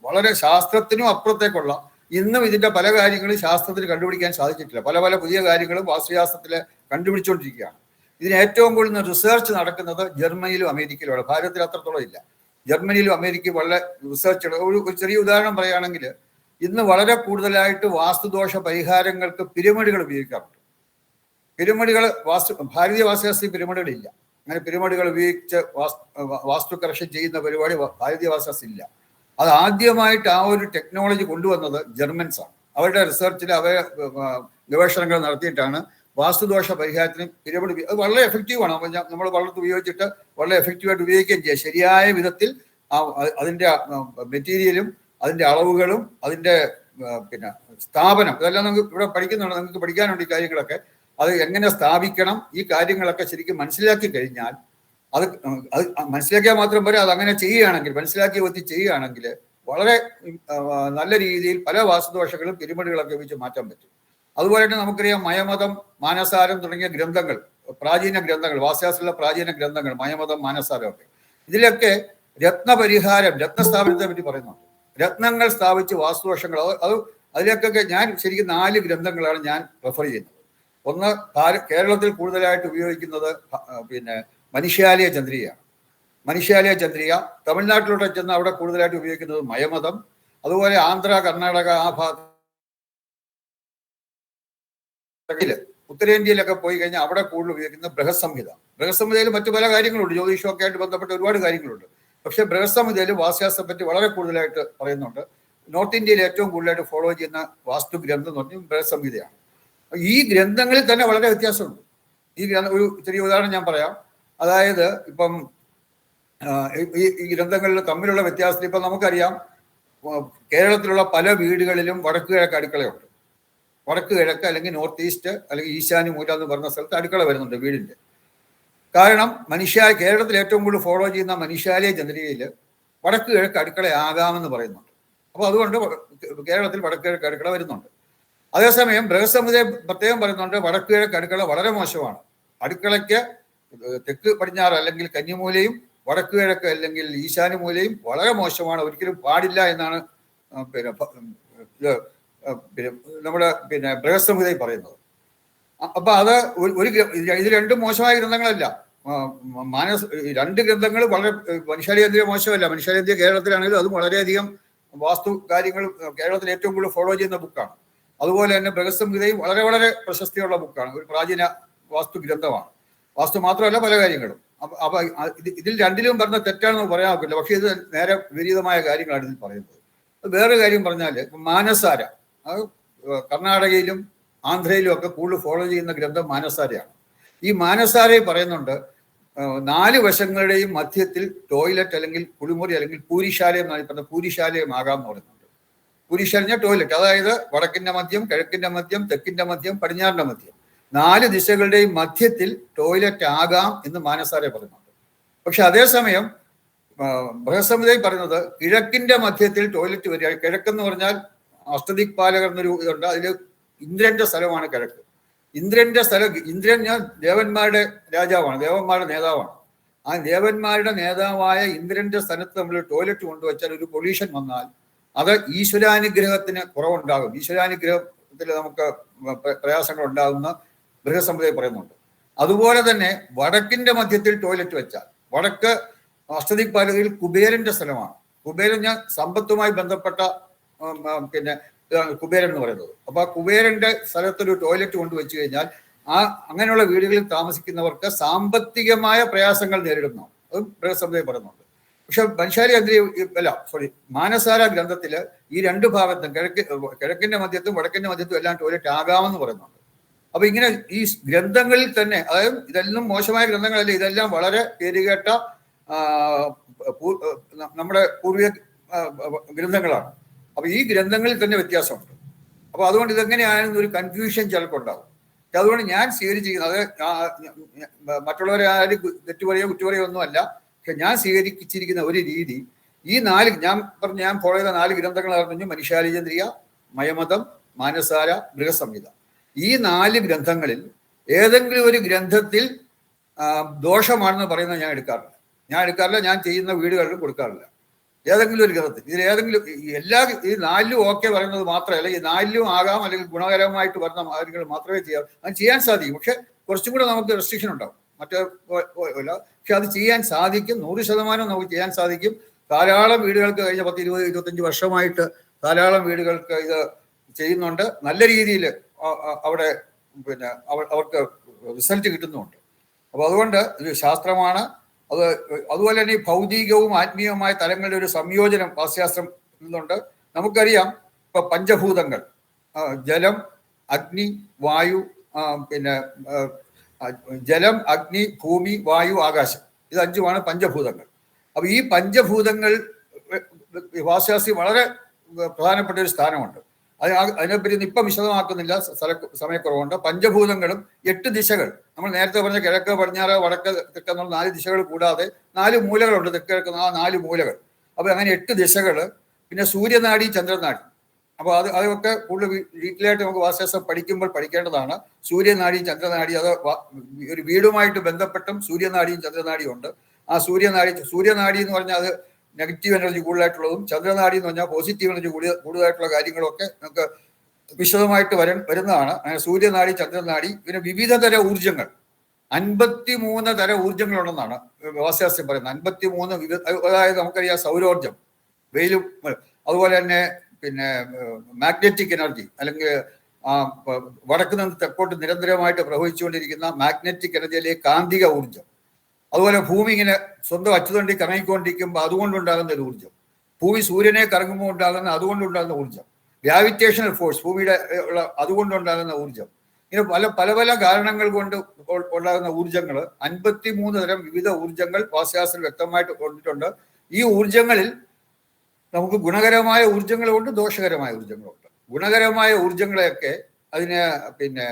വളരെ ശാസ്ത്രത്തിനും അപ്പുറത്തേക്കുള്ള, ഇന്നും ഇതിന്റെ പല കാര്യങ്ങളും ശാസ്ത്രത്തിന് കണ്ടുപിടിക്കാൻ സാധിച്ചിട്ടില്ല. പല പുതിയ കാര്യങ്ങളും വാസ്തുശാസ്ത്രത്തില് കണ്ടുപിടിച്ചുകൊണ്ടിരിക്കുകയാണ്. ഇതിന് ഏറ്റവും കൂടുതൽ റിസർച്ച് നടക്കുന്നത് ജർമ്മനിയിലും അമേരിക്കയിലുമാണ്. ഭാരതത്തിൽ അത്രത്തോളം ഇല്ല. ജർമ്മനിയിലും അമേരിക്കയും വളരെ റിസർച്ച് ഒരു ചെറിയ ഉദാഹരണം പറയുകയാണെങ്കിൽ ഇന്ന് വളരെ കൂടുതലായിട്ട് വാസ്തുദോഷ പരിഹാരങ്ങൾക്ക് പിരമിഡുകൾ ഉപയോഗിക്കാറുണ്ട്. പിരമിഡുകൾ ഭാരതീയ വാസ്തുശാസ്ത്രത്തിൽ പിരമിഡുകളില്ല. അങ്ങനെ പിരമിഡുകൾ ഉപയോഗിച്ച് വാസ്തു കറക്ഷൻ ചെയ്യുന്ന പരിപാടി ഭാരതീയ വാസ്തുശാസ്ത്രം ഇല്ല. അത് ആദ്യമായിട്ട് ആ ഒരു ടെക്നോളജി കൊണ്ടുവന്നത് ജർമ്മൻസ് ആണ്. അവരുടെ റിസർച്ചിൽ ഗവേഷണങ്ങൾ നടത്തിയിട്ടാണ് വാസ്തുദോഷ പരിഹാരത്തിന് പിരമിഡ്. അത് വളരെ എഫക്റ്റീവാണ്. നമ്മൾ വളർത്ത് ഉപയോഗിച്ചിട്ട് വളരെ എഫക്റ്റീവായിട്ട് ഉപയോഗിക്കുകയും ചെയ്യാം. ശരിയായ വിധത്തിൽ അതിൻ്റെ മെറ്റീരിയലും അതിൻ്റെ അളവുകളും അതിൻ്റെ പിന്നെ സ്ഥാപനം ഇതെല്ലാം നമുക്ക് ഇവിടെ പഠിക്കുന്നുണ്ട്. നിങ്ങൾക്ക് പഠിക്കാനുണ്ട് ഈ കാര്യങ്ങളൊക്കെ. അത് എങ്ങനെ സ്ഥാപിക്കണം, ഈ കാര്യങ്ങളൊക്കെ ശരിക്കും മനസ്സിലാക്കി കഴിഞ്ഞാൽ അത് മനസ്സിലാക്കിയാൽ മാത്രം പോരാ, അത് അങ്ങനെ ചെയ്യുകയാണെങ്കിൽ, മനസ്സിലാക്കി വെച്ച് ചെയ്യുകയാണെങ്കിൽ വളരെ നല്ല രീതിയിൽ പല വാസ്തുദോഷങ്ങളും പിരമിഡുകളൊക്കെ വെച്ച് മാറ്റാൻ പറ്റും. അതുപോലെ തന്നെ നമുക്കറിയാം മയമതം, മാനസാരം തുടങ്ങിയ ഗ്രന്ഥങ്ങൾ, പ്രാചീന ഗ്രന്ഥങ്ങൾ, വാസ്തുശാസ്ത്രത്തിലുള്ള പ്രാചീന ഗ്രന്ഥങ്ങൾ, മയമതം, മാനസാരം ഒക്കെ, ഇതിലൊക്കെ രത്നപരിഹാരം, രത്നസ്ഥാപനത്തെ പറ്റി പറയുന്നുണ്ട്. രത്നങ്ങൾ സ്ഥാപിച്ച് വാസ്തുദോഷങ്ങൾ അതിലേക്കൊക്കെ ഞാൻ ശരിക്കും 4 ഗ്രന്ഥങ്ങളാണ് ഞാൻ റെഫർ ചെയ്യുന്നത്. ഒന്ന് കേരളത്തിൽ കൂടുതലായിട്ട് ഉപയോഗിക്കുന്നത് പിന്നെ മനുഷ്യാലയ ചന്ദ്രികയാണ്. മനുഷ്യാലയ ചന്ദ്രിക. തമിഴ്നാട്ടിലോട്ട് ചെന്ന് അവിടെ കൂടുതലായിട്ട് ഉപയോഗിക്കുന്നത് മയമതം. അതുപോലെ ആന്ധ്ര, കർണാടക ആ ഭാഗത്ത്, ഉത്തരേന്ത്യയിലൊക്കെ പോയി കഴിഞ്ഞാൽ അവിടെ കൂടുതൽ ഉപയോഗിക്കുന്ന ബൃഹത്സംഹിത. ബൃഹത്സംഹിതയിൽ മറ്റു പല കാര്യങ്ങളുണ്ട്, ജ്യോതിഷമൊക്കെ ആയിട്ട് ബന്ധപ്പെട്ട ഒരുപാട് കാര്യങ്ങളുണ്ട്. പക്ഷെ ബൃഹത്സംഹിതയിൽ വാസ്തുശാസ്ത്രത്തെ പറ്റി വളരെ കൂടുതലായിട്ട് പറയുന്നുണ്ട്. നോർത്ത് ഇന്ത്യയിൽ ഏറ്റവും കൂടുതലായിട്ട് ഫോളോ ചെയ്യുന്ന വാസ്തു ഗ്രന്ഥം എന്ന് പറഞ്ഞാൽ ബൃഹത്സംഹിതയാണ്. ഈ ഗ്രന്ഥങ്ങളിൽ തന്നെ വളരെ വ്യത്യാസമുണ്ട്. ഒരു ചെറിയ ഉദാഹരണം ഞാൻ പറയാം. അതായത് ഇപ്പം ഈ ഗ്രന്ഥങ്ങളിൽ തമ്മിലുള്ള വ്യത്യാസത്തിൽ ഇപ്പം നമുക്കറിയാം, കേരളത്തിലുള്ള പല വീടുകളിലും വടക്ക് കിഴക്ക് അടുക്കളയുണ്ട്. വടക്ക് കിഴക്ക് അല്ലെങ്കിൽ നോർത്ത് ഈസ്റ്റ് അല്ലെങ്കിൽ ഈശാന്യ മൂല എന്ന് പറഞ്ഞ സ്ഥലത്ത് അടുക്കള വരുന്നുണ്ട് വീടിൻ്റെ. കാരണം കേരളത്തിൽ ഏറ്റവും കൂടുതൽ ഫോളോ ചെയ്യുന്ന മനുഷ്യാലയ ചന്ദ്രികയിൽ വടക്ക് കിഴക്ക് അടുക്കളയാകാമെന്ന് പറയുന്നുണ്ട്. അപ്പോൾ അതുകൊണ്ട് കേരളത്തിൽ വടക്ക് കിഴക്ക് അടുക്കള വരുന്നുണ്ട്. അതേസമയം ബൃഹത്സംഹിത പ്രത്യേകം പറയുന്നുണ്ട് വടക്ക് കിഴക്ക് അടുക്കള വളരെ മോശമാണ്. അടുക്കളയ്ക്ക് തെക്ക് പടിഞ്ഞാറ് അല്ലെങ്കിൽ കന്നിമൂലയും വടക്ക് കിഴക്ക് അല്ലെങ്കിൽ ഈശാന്യമൂലയും വളരെ മോശമാണ്, ഒരിക്കലും പാടില്ല എന്നാണ് നമ്മുടെ ബൃഹത്സംഹിതയിൽ പറയുന്നത്. അപ്പൊ അത് ഇത് രണ്ടും മോശമായ ഗ്രന്ഥങ്ങളല്ല. 2 ഗ്രന്ഥങ്ങൾ വളരെ, മനുഷ്യാലയ മോശമല്ല. മനുഷ്യാലയ കേരളത്തിലാണെങ്കിലും അതും വളരെയധികം വാസ്തു കാര്യങ്ങൾ കേരളത്തിൽ ഏറ്റവും കൂടുതൽ ഫോളോ ചെയ്യുന്ന ബുക്കാണ്. അതുപോലെ തന്നെ ബൃഹത്സംഹിതയും വളരെ വളരെ പ്രശസ്തിയുള്ള ബുക്കാണ്. ഒരു പ്രാചീന വാസ്തു ഗ്രന്ഥമാണ്. വാസ്തു മാത്രമല്ല പല കാര്യങ്ങളും. അപ്പൊ ഇതിൽ രണ്ടിലും പറഞ്ഞ തെറ്റാണെന്ന് പറയാൻ പറ്റില്ല. പക്ഷെ ഇത് നേരെ വിപരീതമായ കാര്യങ്ങളാണ് ഇതിൽ പറയുന്നത്. വേറെ കാര്യം പറഞ്ഞാൽ മാനസാര, അത് കർണാടകയിലും ആന്ധ്രയിലും ഒക്കെ കൂടുതൽ ഫോളോ ചെയ്യുന്ന ഗ്രന്ഥം മാനസാരയാണ്. ഈ മാനസാരയിൽ പറയുന്നുണ്ട് 4 വശങ്ങളുടെയും മധ്യത്തിൽ ടോയ്ലറ്റ് അല്ലെങ്കിൽ കുളിമുറി അല്ലെങ്കിൽ പൂരിശാലയം എന്നാണ് പറഞ്ഞ പൂരിശാലയം ആകാമെന്ന് പറയുന്നുണ്ട്. പൂരിശാല ടോയ്ലറ്റ്, അതായത് വടക്കിന്റെ മധ്യം, കിഴക്കിന്റെ മധ്യം, തെക്കിന്റെ മധ്യം, പടിഞ്ഞാറിന്റെ മധ്യം, 4 ദിശകളുടെയും മധ്യത്തിൽ ടോയ്ലറ്റ് ആകാം എന്ന് മാനസാര പറയുന്നുണ്ട്. പക്ഷെ അതേസമയം ബൃഹത്സംഹിതയിൽ പറയുന്നത് കിഴക്കിന്റെ മധ്യത്തിൽ ടോയ്ലറ്റ് വരിക. കിഴക്കെന്ന് പറഞ്ഞാൽ അഷ്ടദിക്പാലകർ എന്നൊരു ഇതുണ്ട്. അതിൽ ഇന്ദ്രന്റെ സ്ഥലമാണ് കിഴക്ക്. ഇന്ദ്രൻ ഞാൻ ദേവന്മാരുടെ രാജാവാണ്, ദേവന്മാരുടെ നേതാവാണ്. ആ ദേവന്മാരുടെ നേതാവായ ഇന്ദ്രന്റെ സ്ഥലത്ത് നമ്മൾ ടോയ്ലറ്റ് കൊണ്ടുവച്ചാൽ ഒരു പൊല്യൂഷൻ വന്നാൽ അത് ഈശ്വരാനുഗ്രഹത്തിന് കുറവുണ്ടാകും, ഈശ്വരാനുഗ്രഹത്തിൽ നമുക്ക് പ്രയാസങ്ങൾ ഉണ്ടാകുന്ന ബൃഹത്സംഹിതയിൽ പറയുന്നുണ്ട്. അതുപോലെ തന്നെ വടക്കിന്റെ മധ്യത്തിൽ ടോയ്ലറ്റ് വെച്ചാൽ, വടക്ക് അഷ്ടദിക്പാലകരിൽ കുബേരന്റെ സ്ഥലമാണ്. കുബേരൻ ഞാൻ സമ്പത്തുമായി ബന്ധപ്പെട്ട പിന്നെ കുബേരൻ എന്ന് പറയുന്നത്. അപ്പൊ ആ കുബേരന്റെ സ്ഥലത്തൊരു ടോയ്ലറ്റ് കൊണ്ടുവച്ചു കഴിഞ്ഞാൽ അങ്ങനെയുള്ള വീടുകളിൽ താമസിക്കുന്നവർക്ക് സാമ്പത്തികമായ പ്രയാസങ്ങൾ നേരിടുന്നു. അതും ബൃഹത്സംഹിതയിൽ പറയുന്നുണ്ട്. പക്ഷെ മാനസാര ഗ്രന്ഥത്തില് ഈ 2 ഭാഗത്തും കിഴക്കിന്റെ മധ്യത്തും വടക്കിന്റെ മധ്യത്തും എല്ലാം ടോയ്ലറ്റ് ആകാമെന്ന് പറയുന്നുണ്ട്. അപ്പൊ ഇങ്ങനെ ഈ ഗ്രന്ഥങ്ങളിൽ തന്നെ, അതായത് ഇതെല്ലാം മോശമായ ഗ്രന്ഥങ്ങളല്ല, ഇതെല്ലാം വളരെ പേരുകേട്ട നമ്മുടെ പൂർവിക ഗ്രന്ഥങ്ങളാണ്. അപ്പൊ ഈ ഗ്രന്ഥങ്ങളിൽ തന്നെ വ്യത്യാസമുണ്ട്. അപ്പൊ അതുകൊണ്ട് ഇതെങ്ങനെയാണെന്ന് ഒരു കൺഫ്യൂഷൻ ചിലപ്പോൾ ഉണ്ടാവും. അതുകൊണ്ട് ഞാൻ സ്വീകരിച്ചിരിക്കുന്നത്, അത് മറ്റുള്ളവരെ ആരും കുറ്റുപറയോ ഒന്നുമല്ല. പക്ഷെ ഞാൻ സ്വീകരിച്ചിരിക്കുന്ന ഒരു രീതി, ഈ 4 ഞാൻ ഫോളോ ചെയ്ത 4 ഗ്രന്ഥങ്ങളായിരുന്നു മനുഷ്യാലയ ചന്ദ്രിക, മയമതം, മാനസാര, ബൃഹത്സംഹിത. ഈ 4 ഗ്രന്ഥങ്ങളിൽ ഏതെങ്കിലും ഒരു ഗ്രന്ഥത്തിൽ ദോഷമാണെന്ന് പറയുന്നത് ഞാൻ എടുക്കാറില്ല. ഞാൻ ചെയ്യുന്ന വീടുകളിലും കൊടുക്കാറില്ല. ഏതെങ്കിലും ഒരു ഗ്രന്ഥത്തിൽ ഇതിലേതെങ്കിലും ഈ 4ലും ഓക്കെ പറയുന്നത് മാത്രമല്ല, ഈ 4ലും ആകാം അല്ലെങ്കിൽ ഗുണകരമായിട്ട് വരുന്ന കാര്യങ്ങൾ മാത്രമേ അത് ചെയ്യാൻ സാധിക്കും. പക്ഷെ കുറച്ചും കൂടെ നമുക്ക് റെസ്ട്രിക്ഷൻ ഉണ്ടാവും, മറ്റേ പക്ഷെ അത് ചെയ്യാൻ സാധിക്കും. 100% നമുക്ക് ചെയ്യാൻ സാധിക്കും. ധാരാളം വീടുകൾക്ക് കഴിഞ്ഞ 10-20-25 വർഷമായിട്ട് ധാരാളം വീടുകൾക്ക് ഇത് ചെയ്യുന്നുണ്ട്. നല്ല രീതിയിൽ അവിടെ പിന്നെ അവർക്ക് റിസൾട്ട് കിട്ടുന്നുണ്ട്. അപ്പോൾ അതുകൊണ്ട് ഇത് ശാസ്ത്രമാണ്. അതുപോലെ തന്നെ ഈ ഭൗതികവും ആത്മീയവുമായ തലങ്ങളുടെ ഒരു സംയോജനം വാസ്തുശാസ്ത്രം ഇന്നുണ്ട്. നമുക്കറിയാം ഇപ്പൊ പഞ്ചഭൂതങ്ങൾ, ജലം, അഗ്നി, വായു, പിന്നെ ജലം, അഗ്നി, ഭൂമി, വായു, ആകാശം, ഇത് 5 പഞ്ചഭൂതങ്ങൾ. അപ്പൊ ഈ പഞ്ചഭൂതങ്ങൾ വാസ്തുശാസ്ത്രം വളരെ പ്രധാനപ്പെട്ട ഒരു സ്ഥാനമുണ്ട്. അതിനെപ്പറ്റി ഇപ്പം വിശദമാക്കുന്നില്ല, സമയക്കുറവുണ്ട്. പഞ്ചഭൂതങ്ങളും 8 ദിശകൾ, നമ്മൾ നേരത്തെ പറഞ്ഞ കിഴക്ക്, പടിഞ്ഞാറ്, വടക്ക്, തെക്ക് എന്നുള്ള 4 ദിശകൾ കൂടാതെ 4 മൂലകളുണ്ട്. തെക്ക് കിഴക്കുന്ന 4 മൂലകൾ. അപ്പൊ അങ്ങനെ 8 ദിശകൾ. പിന്നെ സൂര്യനാടി, ചന്ദ്രനാടി. അപ്പോൾ അതൊക്കെ കൂടുതൽ ഡീറ്റെയിലായിട്ട് നമുക്ക് വാസ്തുശാസ്ത്രം പഠിക്കുമ്പോൾ പഠിക്കേണ്ടതാണ്. സൂര്യനാടിയും ചന്ദ്രനാടിയും, അത് ഒരു വീടുമായിട്ട് ബന്ധപ്പെട്ടും സൂര്യനാടിയും ചന്ദ്രനാടിയും ഉണ്ട്. ആ സൂര്യനാടി എന്ന് പറഞ്ഞാൽ അത് നെഗറ്റീവ് എനർജി കൂടുതലായിട്ടുള്ളതും, ചന്ദ്രനാടി എന്ന് പറഞ്ഞാൽ പോസിറ്റീവ് എനർജി കൂടുതലായിട്ടുള്ള കാര്യങ്ങളൊക്കെ നമുക്ക് വിശദമായിട്ട് വരുന്നതാണ്. അങ്ങനെ സൂര്യനാടി, ചന്ദ്രനാടി. പിന്നെ വിവിധ തര ഊർജങ്ങൾ, 53 തര ഊർജങ്ങളുണ്ടെന്നാണ് വാസ്തുശാസ്ത്രം പറയുന്നത്. 53 അതായത് നമുക്കറിയാം സൗരോർജം, വെയിലും, അതുപോലെ തന്നെ പിന്നെ മാഗ്നറ്റിക് എനർജി, അല്ലെങ്കിൽ വടക്ക് നിന്ന് തെക്കോട്ട് നിരന്തരമായിട്ട് പ്രവഹിച്ചുകൊണ്ടിരിക്കുന്ന മാഗ്നറ്റിക് എനർജി, അല്ലെങ്കിൽ കാന്തിക ഊർജം. അതുപോലെ ഭൂമി ഇങ്ങനെ സ്വന്തം അച്ചുതണ്ടി കറങ്ങിക്കൊണ്ടിരിക്കുമ്പോൾ അതുകൊണ്ടുണ്ടാകുന്ന ഒരു ഊർജം. ഭൂമി സൂര്യനെ കറങ്ങുമ്പോൾ ഉണ്ടാകുന്ന അതുകൊണ്ടുണ്ടാകുന്ന ഊർജം. ഗ്രാവിറ്റേഷണൽ ഫോഴ്സ്, ഭൂമിയുടെ അതുകൊണ്ടുണ്ടാകുന്ന ഊർജം. ഇങ്ങനെ പല പല കാരണങ്ങൾ കൊണ്ട് ഉണ്ടാകുന്ന ഊർജങ്ങൾ, 53 തരം വിവിധ ഊർജങ്ങൾ വാസ്തുശാസ്ത്രം വ്യക്തമായിട്ട് കൊണ്ടിട്ടുണ്ട്. ഈ ഊർജങ്ങളിൽ നമുക്ക് ഗുണകരമായ ഊർജങ്ങളുണ്ട്, ദോഷകരമായ ഊർജങ്ങളുണ്ട്. ഗുണകരമായ ഊർജങ്ങളെയൊക്കെ അതിന് പിന്നെ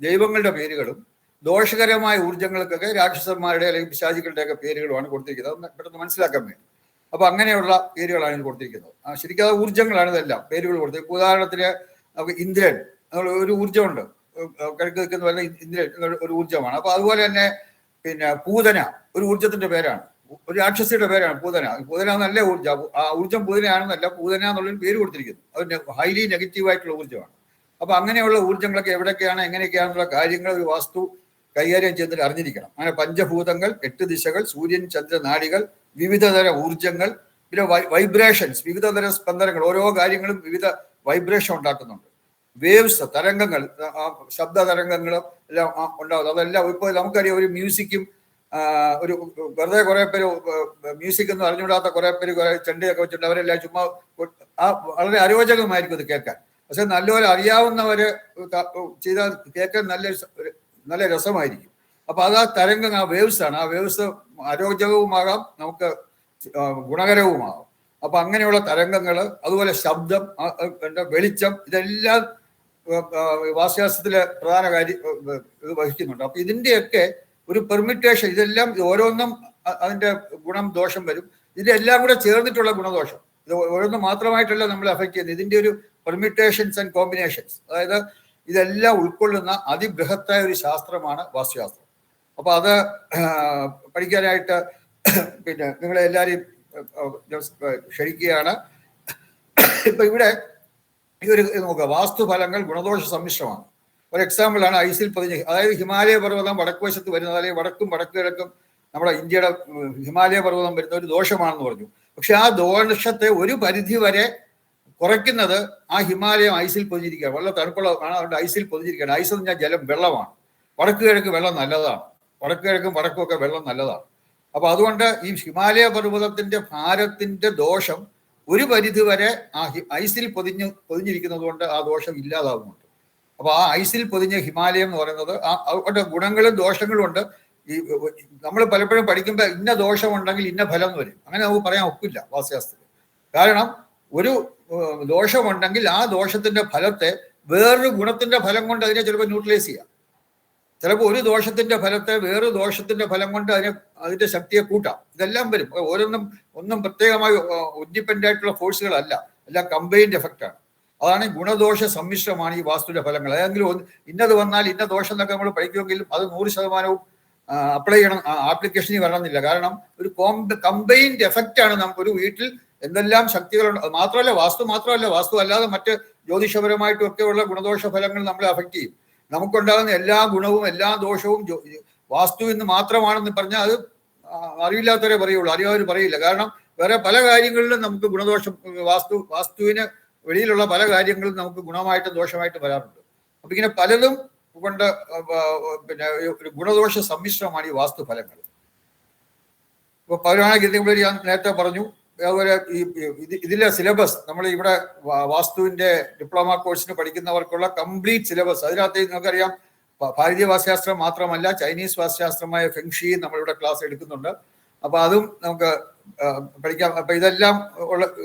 ദൈവങ്ങളുടെ പേരുകളും, ദോഷകരമായ ഊർജങ്ങൾക്കൊക്കെ രാക്ഷസന്മാരുടെ അല്ലെങ്കിൽ പിശാചികളുടെയൊക്കെ പേരുകളുമാണ് കൊടുത്തിരിക്കുന്നത്. അത് പെട്ടെന്ന് മനസ്സിലാക്കാൻ വേണ്ടി. അപ്പൊ അങ്ങനെയുള്ള പേരുകളാണ് ഇത് കൊടുത്തിരിക്കുന്നത്. ശരിക്കും അത് ഊർജങ്ങളാണ് ഇതെല്ലാം പേരുകൾ കൊടുത്തിരിക്കുന്നത്. ഉദാഹരണത്തിന് നമുക്ക് ഇന്ദ്രൻ ഒരു ഊർജമുണ്ട്, കിഴക്ക് നിൽക്കുന്ന പോലെ ഇന്ദ്രൻ ഒരു ഊർജമാണ്. അപ്പൊ അതുപോലെ തന്നെ പിന്നെ പൂതന ഒരു ഊർജത്തിന്റെ പേരാണ്, ഒരു രാക്ഷസിയുടെ പേരാണ് പൂതന. പൂതന നല്ല ഊർജ്ജം, ആ ഊർജ്ജം പൂതനയാണെന്നല്ല, പൂതന എന്നുള്ളൊരു പേര് കൊടുത്തിരിക്കുന്നു. അത് ഹൈലി നെഗറ്റീവായിട്ടുള്ള ഊർജ്ജമാണ്. അപ്പൊ അങ്ങനെയുള്ള ഊർജ്ജങ്ങളൊക്കെ എവിടെയൊക്കെയാണ്, എങ്ങനെയൊക്കെയാണെന്നുള്ള കാര്യങ്ങൾ ഒരു വാസ്തു കൈകാര്യം ചെയ്യുന്നതിൽ അറിഞ്ഞിരിക്കണം. അങ്ങനെ പഞ്ചഭൂതങ്ങൾ, 8 ദിശകൾ, സൂര്യൻ, ചന്ദ്ര, നാഡികൾ, വിവിധതര ഊർജങ്ങൾ, പിന്നെ വൈബ്രേഷൻസ്, വിവിധതര സ്പന്ദനങ്ങൾ. ഓരോ കാര്യങ്ങളും വിവിധ വൈബ്രേഷൻ ഉണ്ടാക്കുന്നുണ്ട്. വേവ്സ്, തരംഗങ്ങൾ, ശബ്ദ തരംഗങ്ങളും എല്ലാം ഉണ്ടാകുന്നത്. അതെല്ലാം ഇപ്പോൾ നമുക്കറിയാം. ഒരു മ്യൂസിക്കും ഒരു വെറുതെ കുറെ പേര് മ്യൂസിക് എന്ന് അറിഞ്ഞുകൂടാത്ത കുറെ പേര് കുറെ ചെണ്ടയൊക്കെ വെച്ചിട്ട് അവരെല്ലാം ചുമ്മാ വളരെ അരോചകമായിരിക്കും ഇത് കേൾക്കാൻ. പക്ഷെ നല്ലപോലെ അറിയാവുന്നവര് ചെയ്താൽ കേൾക്കാൻ നല്ല രസമായിരിക്കും. അപ്പൊ അത് ആ തരംഗം, ആ വേവ്സ് ആണ്. ആ വേവ്സ് അരോചകവുമാകാം, നമുക്ക് ഗുണകരവുമാകാം. അപ്പൊ അങ്ങനെയുള്ള തരംഗങ്ങൾ, അതുപോലെ ശബ്ദം, വെളിച്ചം, ഇതെല്ലാം വാസ്തുശാസ്ത്രത്തിലെ പ്രധാന കാര്യം ഇത് വഹിക്കുന്നുണ്ട്. അപ്പൊ ഇതിന്റെയൊക്കെ ഒരു പെർമിറ്റേഷൻ, ഇതെല്ലാം ഓരോന്നും അതിന്റെ ഗുണം ദോഷം വരും. ഇതിലെല്ലാം കൂടെ ചേർന്നിട്ടുള്ള ഗുണദോഷം, ഇത് ഓരോന്നും മാത്രമായിട്ടല്ല നമ്മളെ അഫക്ട് ചെയ്യുന്നത്. ഇതിന്റെ ഒരു പെർമിറ്റേഷൻസ് ആൻഡ് കോമ്പിനേഷൻസ്, അതായത് ഇതെല്ലാം ഉൾക്കൊള്ളുന്ന അതിബൃഹത്തായ ഒരു ശാസ്ത്രമാണ് വാസ്തുശാസ്ത്രം. അപ്പൊ അത് പഠിക്കാനായിട്ട് പിന്നെ നിങ്ങളെ എല്ലാവരെയും ക്ഷണിക്കുകയാണ്. ഇപ്പൊ ഇവിടെ ഈ ഒരു നോക്കുക, വാസ്തുഫലങ്ങൾ ഗുണദോഷ സമ്മിശ്രമാണ്. ഒരു എക്സാമ്പിളാണ് ഐസിൽ പൊതിഞ്ഞ, അതായത് ഹിമാലയ പർവ്വതം വടക്ക് വശത്ത് വരുന്നത്, അല്ലെങ്കിൽ വടക്കും വടക്ക് കിഴക്കും നമ്മുടെ ഇന്ത്യയുടെ ഹിമാലയ പർവ്വതം വരുന്ന ഒരു ദോഷമാണെന്ന് പറഞ്ഞു. പക്ഷെ ആ ദോഷത്തെ ഒരു പരിധി വരെ കുറയ്ക്കുന്നത് ആ ഹിമാലയം ഐസിൽ പൊതിഞ്ഞിരിക്കുകയാണ്. വളരെ തണുപ്പുള്ള ആണ്, അതുകൊണ്ട് ഐസിൽ പൊതിഞ്ഞിരിക്കുകയാണ്. ഐസ് എന്ന് പറഞ്ഞാൽ ജലം, വെള്ളമാണ്. വടക്ക് കിഴക്ക് വെള്ളം നല്ലതാണ്, വടക്ക് കിഴക്കും വടക്കും ഒക്കെ വെള്ളം നല്ലതാണ്. അപ്പൊ അതുകൊണ്ട് ഈ ഹിമാലയ പർവ്വതത്തിന്റെ ഭാരത്തിന്റെ ദോഷം ഒരു പരിധി വരെ ആ ഐസിൽ പൊതിഞ്ഞിരിക്കുന്നത് കൊണ്ട് ആ ദോഷം ഇല്ലാതാവുന്നുണ്ട്. അപ്പൊ ആ ഐസിൽ പൊതിഞ്ഞ ഹിമാലയം എന്ന് പറയുന്നത് അതുകൊണ്ട് ഗുണങ്ങളും ദോഷങ്ങളും ഉണ്ട്. ഈ നമ്മൾ പലപ്പോഴും പഠിക്കുമ്പോൾ ഇന്ന ദോഷമുണ്ടെങ്കിൽ ഇന്ന ഫലം എന്ന് വരും. അങ്ങനെ നമുക്ക് പറയാൻ ഒക്കില്ല വാസ്തുശാസ്ത്രത്തിൽ. കാരണം ഒരു ദോഷമുണ്ടെങ്കിൽ ആ ദോഷത്തിന്റെ ഫലത്തെ വേറൊരു ഗുണത്തിന്റെ ഫലം കൊണ്ട് അതിനെ ചിലപ്പോൾ ന്യൂട്രലൈസ് ചെയ്യാം. ചിലപ്പോൾ ഒരു ദോഷത്തിന്റെ ഫലത്തെ വേറൊരു ദോഷത്തിന്റെ ഫലം കൊണ്ട് അതിന്റെ ശക്തിയെ കൂട്ടാം. ഇതെല്ലാം വരും. ഒന്നും പ്രത്യേകമായി ഇൻഡിപെൻഡന്റ് ആയിട്ടുള്ള ഫോഴ്സുകളല്ല, എല്ലാം കമ്പൈൻഡ് എഫക്റ്റാണ്. അതാണ് ഗുണദോഷ സമ്മിശ്രമാണ് ഈ വാസ്തുവിന്റെ ഫലങ്ങൾ. ഏതെങ്കിലും ഇന്നത് വന്നാൽ ഇന്ന ദോഷം എന്നൊക്കെ നമ്മൾ പഠിക്കുമെങ്കിലും അത് 100% അപ്ലൈ ചെയ്യണം, ആപ്ലിക്കേഷനിൽ വരണമെന്നില്ല. കാരണം ഒരു കമ്പൈൻഡ് എഫക്റ്റ് ആണ് നമുക്ക് ഒരു വീട്ടിൽ എന്തെല്ലാം ശക്തികളുണ്ട്. അത് മാത്രമല്ല, വാസ്തു അല്ലാതെ മറ്റ് ജ്യോതിഷപരമായിട്ടും ഒക്കെയുള്ള ഗുണദോഷ ഫലങ്ങൾ നമ്മളെ അഫക്റ്റ് ചെയ്യും. നമുക്കുണ്ടാകുന്ന എല്ലാ ഗുണവും എല്ലാ ദോഷവും വാസ്തു എന്ന് മാത്രമാണെന്ന് പറഞ്ഞാൽ അത് അറിവില്ലാത്തവരെ പറയുള്ളൂ, അറിയാത്തവർ പറയില്ല. കാരണം വേറെ പല കാര്യങ്ങളിലും നമുക്ക് ഗുണദോഷം, വാസ്തുവിന് വെളിയിലുള്ള പല കാര്യങ്ങളും നമുക്ക് ഗുണമായിട്ടും ദോഷമായിട്ടും വരാറുണ്ട്. അപ്പൊ ഇങ്ങനെ പലതും കൊണ്ട് പിന്നെ ഒരു ഗുണദോഷ സമ്മിശ്രമാണ് ഈ വാസ്തുഫലങ്ങൾ. ഇപ്പൊ പൗരാണിക ഗ്രന്ഥങ്ങളിൽ ഞാൻ നേരത്തെ പറഞ്ഞു. അതുപോലെ ഇതിലെ സിലബസ് നമ്മൾ ഇവിടെ വാസ്തുവിന്റെ ഡിപ്ലോമ കോഴ്സിന് പഠിക്കുന്നവർക്കുള്ള കംപ്ലീറ്റ് സിലബസ്, അതിനകത്ത് നമുക്കറിയാം ഭാരതീയ വാസ്തുശാസ്ത്രം മാത്രമല്ല ചൈനീസ് വാസ്തുശാസ്ത്രമായ ഫെങ്ഷി നമ്മളിവിടെ ക്ലാസ് എടുക്കുന്നുണ്ട്. അപ്പൊ അതും നമുക്ക് പഠിക്കാം. അപ്പൊ ഇതെല്ലാം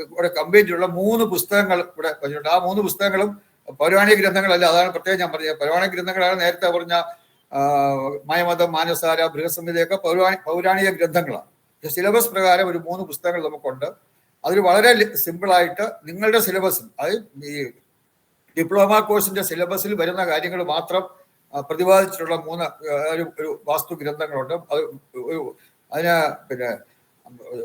ഇവിടെ കംപ്ലീറ്റ് ഉള്ള 3 പുസ്തകങ്ങൾ ഇവിടെ പറഞ്ഞിട്ടുണ്ട്. ആ 3 പുസ്തകങ്ങളും പൗരാണിക ഗ്രന്ഥങ്ങളല്ല, അതാണ് പ്രത്യേകം ഞാൻ പറഞ്ഞത്. പൗരാണിക ഗ്രന്ഥങ്ങളാണ് നേരത്തെ പറഞ്ഞ മയമതം, മാനസാര, ബൃഹസംഹിതയൊക്കെ പൗരാണിക ഗ്രന്ഥങ്ങളാണ്. സിലബസ് പ്രകാരം ഒരു 3 പുസ്തകങ്ങൾ നമുക്കുണ്ട്. അതിൽ വളരെ സിമ്പിളായിട്ട് നിങ്ങളുടെ സിലബസിൽ, അതായത് ഈ ഡിപ്ലോമ കോഴ്സിന്റെ സിലബസിൽ വരുന്ന കാര്യങ്ങൾ മാത്രം പ്രതിപാദിച്ചിട്ടുള്ള 3 ഒരു വാസ്തു ഗ്രന്ഥങ്ങളുണ്ട്. അത് അതിന് പിന്നെ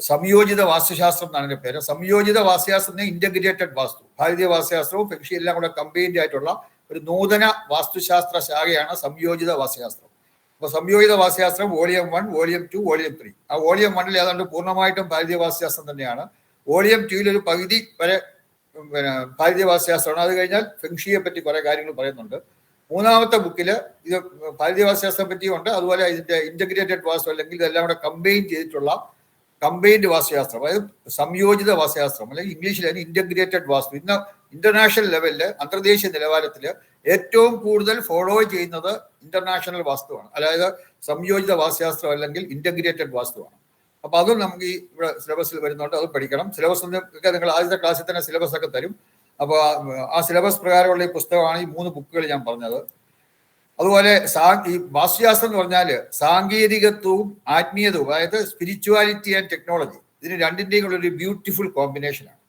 സംയോജിത വാസ്തുശാസ്ത്രം എന്നാണ് എൻ്റെ പേര്. സംയോജിത വാസ്തുശാസ്ത്രം, ഇന്റഗ്രേറ്റഡ് വാസ്തു, ഭാരതീയ വാസ്തുശാസ്ത്രവും ഫെങ്ഷി എല്ലാം കൂടെ കമ്പൈൻഡ് ആയിട്ടുള്ള ഒരു നൂതന വാസ്തുശാസ്ത്ര ശാഖയാണ് സംയോജിത വാസ്തുശാസ്ത്രം. അപ്പൊ സംയോജിത വാസ്തുശാസ്ത്രം വോളിയം 1, വോളിയം 2, വോളിയം 3. ആ വോളിയം 1 ഏതാണ്ട് പൂർണ്ണമായിട്ടും ഭാരതീയ വാസ്തുശാസ്ത്രം തന്നെയാണ്. വോളിയം 2 ഒരു പകുതി വരെ പിന്നെ ഭാരതീയ വാസ്തുശാസ്ത്രമാണ്. അത് കഴിഞ്ഞാൽ ഫെങ്ഷിയെ പറ്റി കുറെ കാര്യങ്ങൾ പറയുന്നുണ്ട്. 3ാമത്തെ ബുക്കില് ഇത് ഭാരതീയ വാസ്തുശാസ്ത്രം പറ്റിയുണ്ട്. അതുപോലെ ഇതിന്റെ ഇന്റഗ്രേറ്റഡ് വാസ്തു, അല്ലെങ്കിൽ ഇതെല്ലാം കൂടെ കമ്പൈൻ ചെയ്തിട്ടുള്ള കമ്പൈൻഡ് വാസ്തുശാസ്ത്രം, അതായത് സംയോജിത വാസ്തുശാസ്ത്രം, അല്ലെങ്കിൽ ഇംഗ്ലീഷിൽ അതിന് ഇന്റഗ്രേറ്റഡ് വാസ്തു. ഇന്ന് ഇന്റർനാഷണൽ ലെവലില്, അന്തർദേശീയ നിലവാരത്തില് ഏറ്റവും കൂടുതൽ ഫോളോ ചെയ്യുന്നത് ഇന്റർനാഷണൽ വാസ്തുവാണ്, അതായത് സംയോജിത വാസ്തുശാസ്ത്രം അല്ലെങ്കിൽ ഇന്റഗ്രേറ്റഡ് വാസ്തുവാണ്. അപ്പൊ അതും നമുക്ക് ഈ ഇവിടെ സിലബസിൽ വരുന്നുണ്ട്, അത് പഠിക്കണം. സിലബസ് ഒക്കെ നിങ്ങൾ ആദ്യത്തെ ക്ലാസ്സിൽ തന്നെ സിലബസ് ഒക്കെ തരും. അപ്പോൾ ആ സിലബസ് പ്രകാരമുള്ള ഈ പുസ്തകമാണ് ഈ 3 ബുക്കുകൾ ഞാൻ പറഞ്ഞത്. അതുപോലെ ഈ വാസ്തുശാസ്ത്രം എന്ന് പറഞ്ഞാൽ സാങ്കേതികത്വവും ആത്മീയതവും, അതായത് സ്പിരിച്വാലിറ്റി ആൻഡ് ടെക്നോളജി, ഇതിന് രണ്ടിന്റെയും കൂടെ ഒരു ബ്യൂട്ടിഫുൾ കോമ്പിനേഷനാണ്.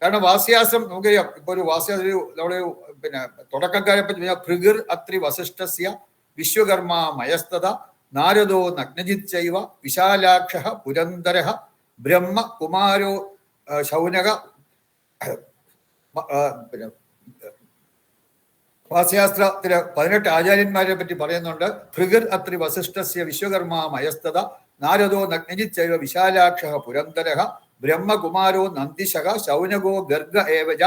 കാരണം വാസ്തുശാസ്ത്രം നമുക്കറിയാം, ഇപ്പൊ ഒരു വാസ്തുശാസ്ത്രം നമ്മുടെ പിന്നെ തുടക്കക്കാരെ പറ്റി ഭൃഗിർ അത്രി വസിഷ്ഠസ്യ വിശ്വകർമ്മ മയസ്തത നാരദോ നഗ്നജിത് ചൈവ വിശാലാക്ഷ പുരന്ദര ബ്രഹ്മ കുമാരോ ശൗനക. പിന്നെ വാസ്തുശാസ്ത്രത്തില് 18 ആചാര്യന്മാരെ പറ്റി പറയുന്നുണ്ട്. ഭൃഗിർ അത്രി വസിഷ്ഠസ്യ വിശ്വകർമ്മ മയസ്തത നാരദോ നഗ്നജിത് ചൈവ വിശാലാക്ഷ പുരന്ദര ബ്രഹ്മകുമാരോ നന്ദിശക ശൗനകോ ഗർഗ ഏവജ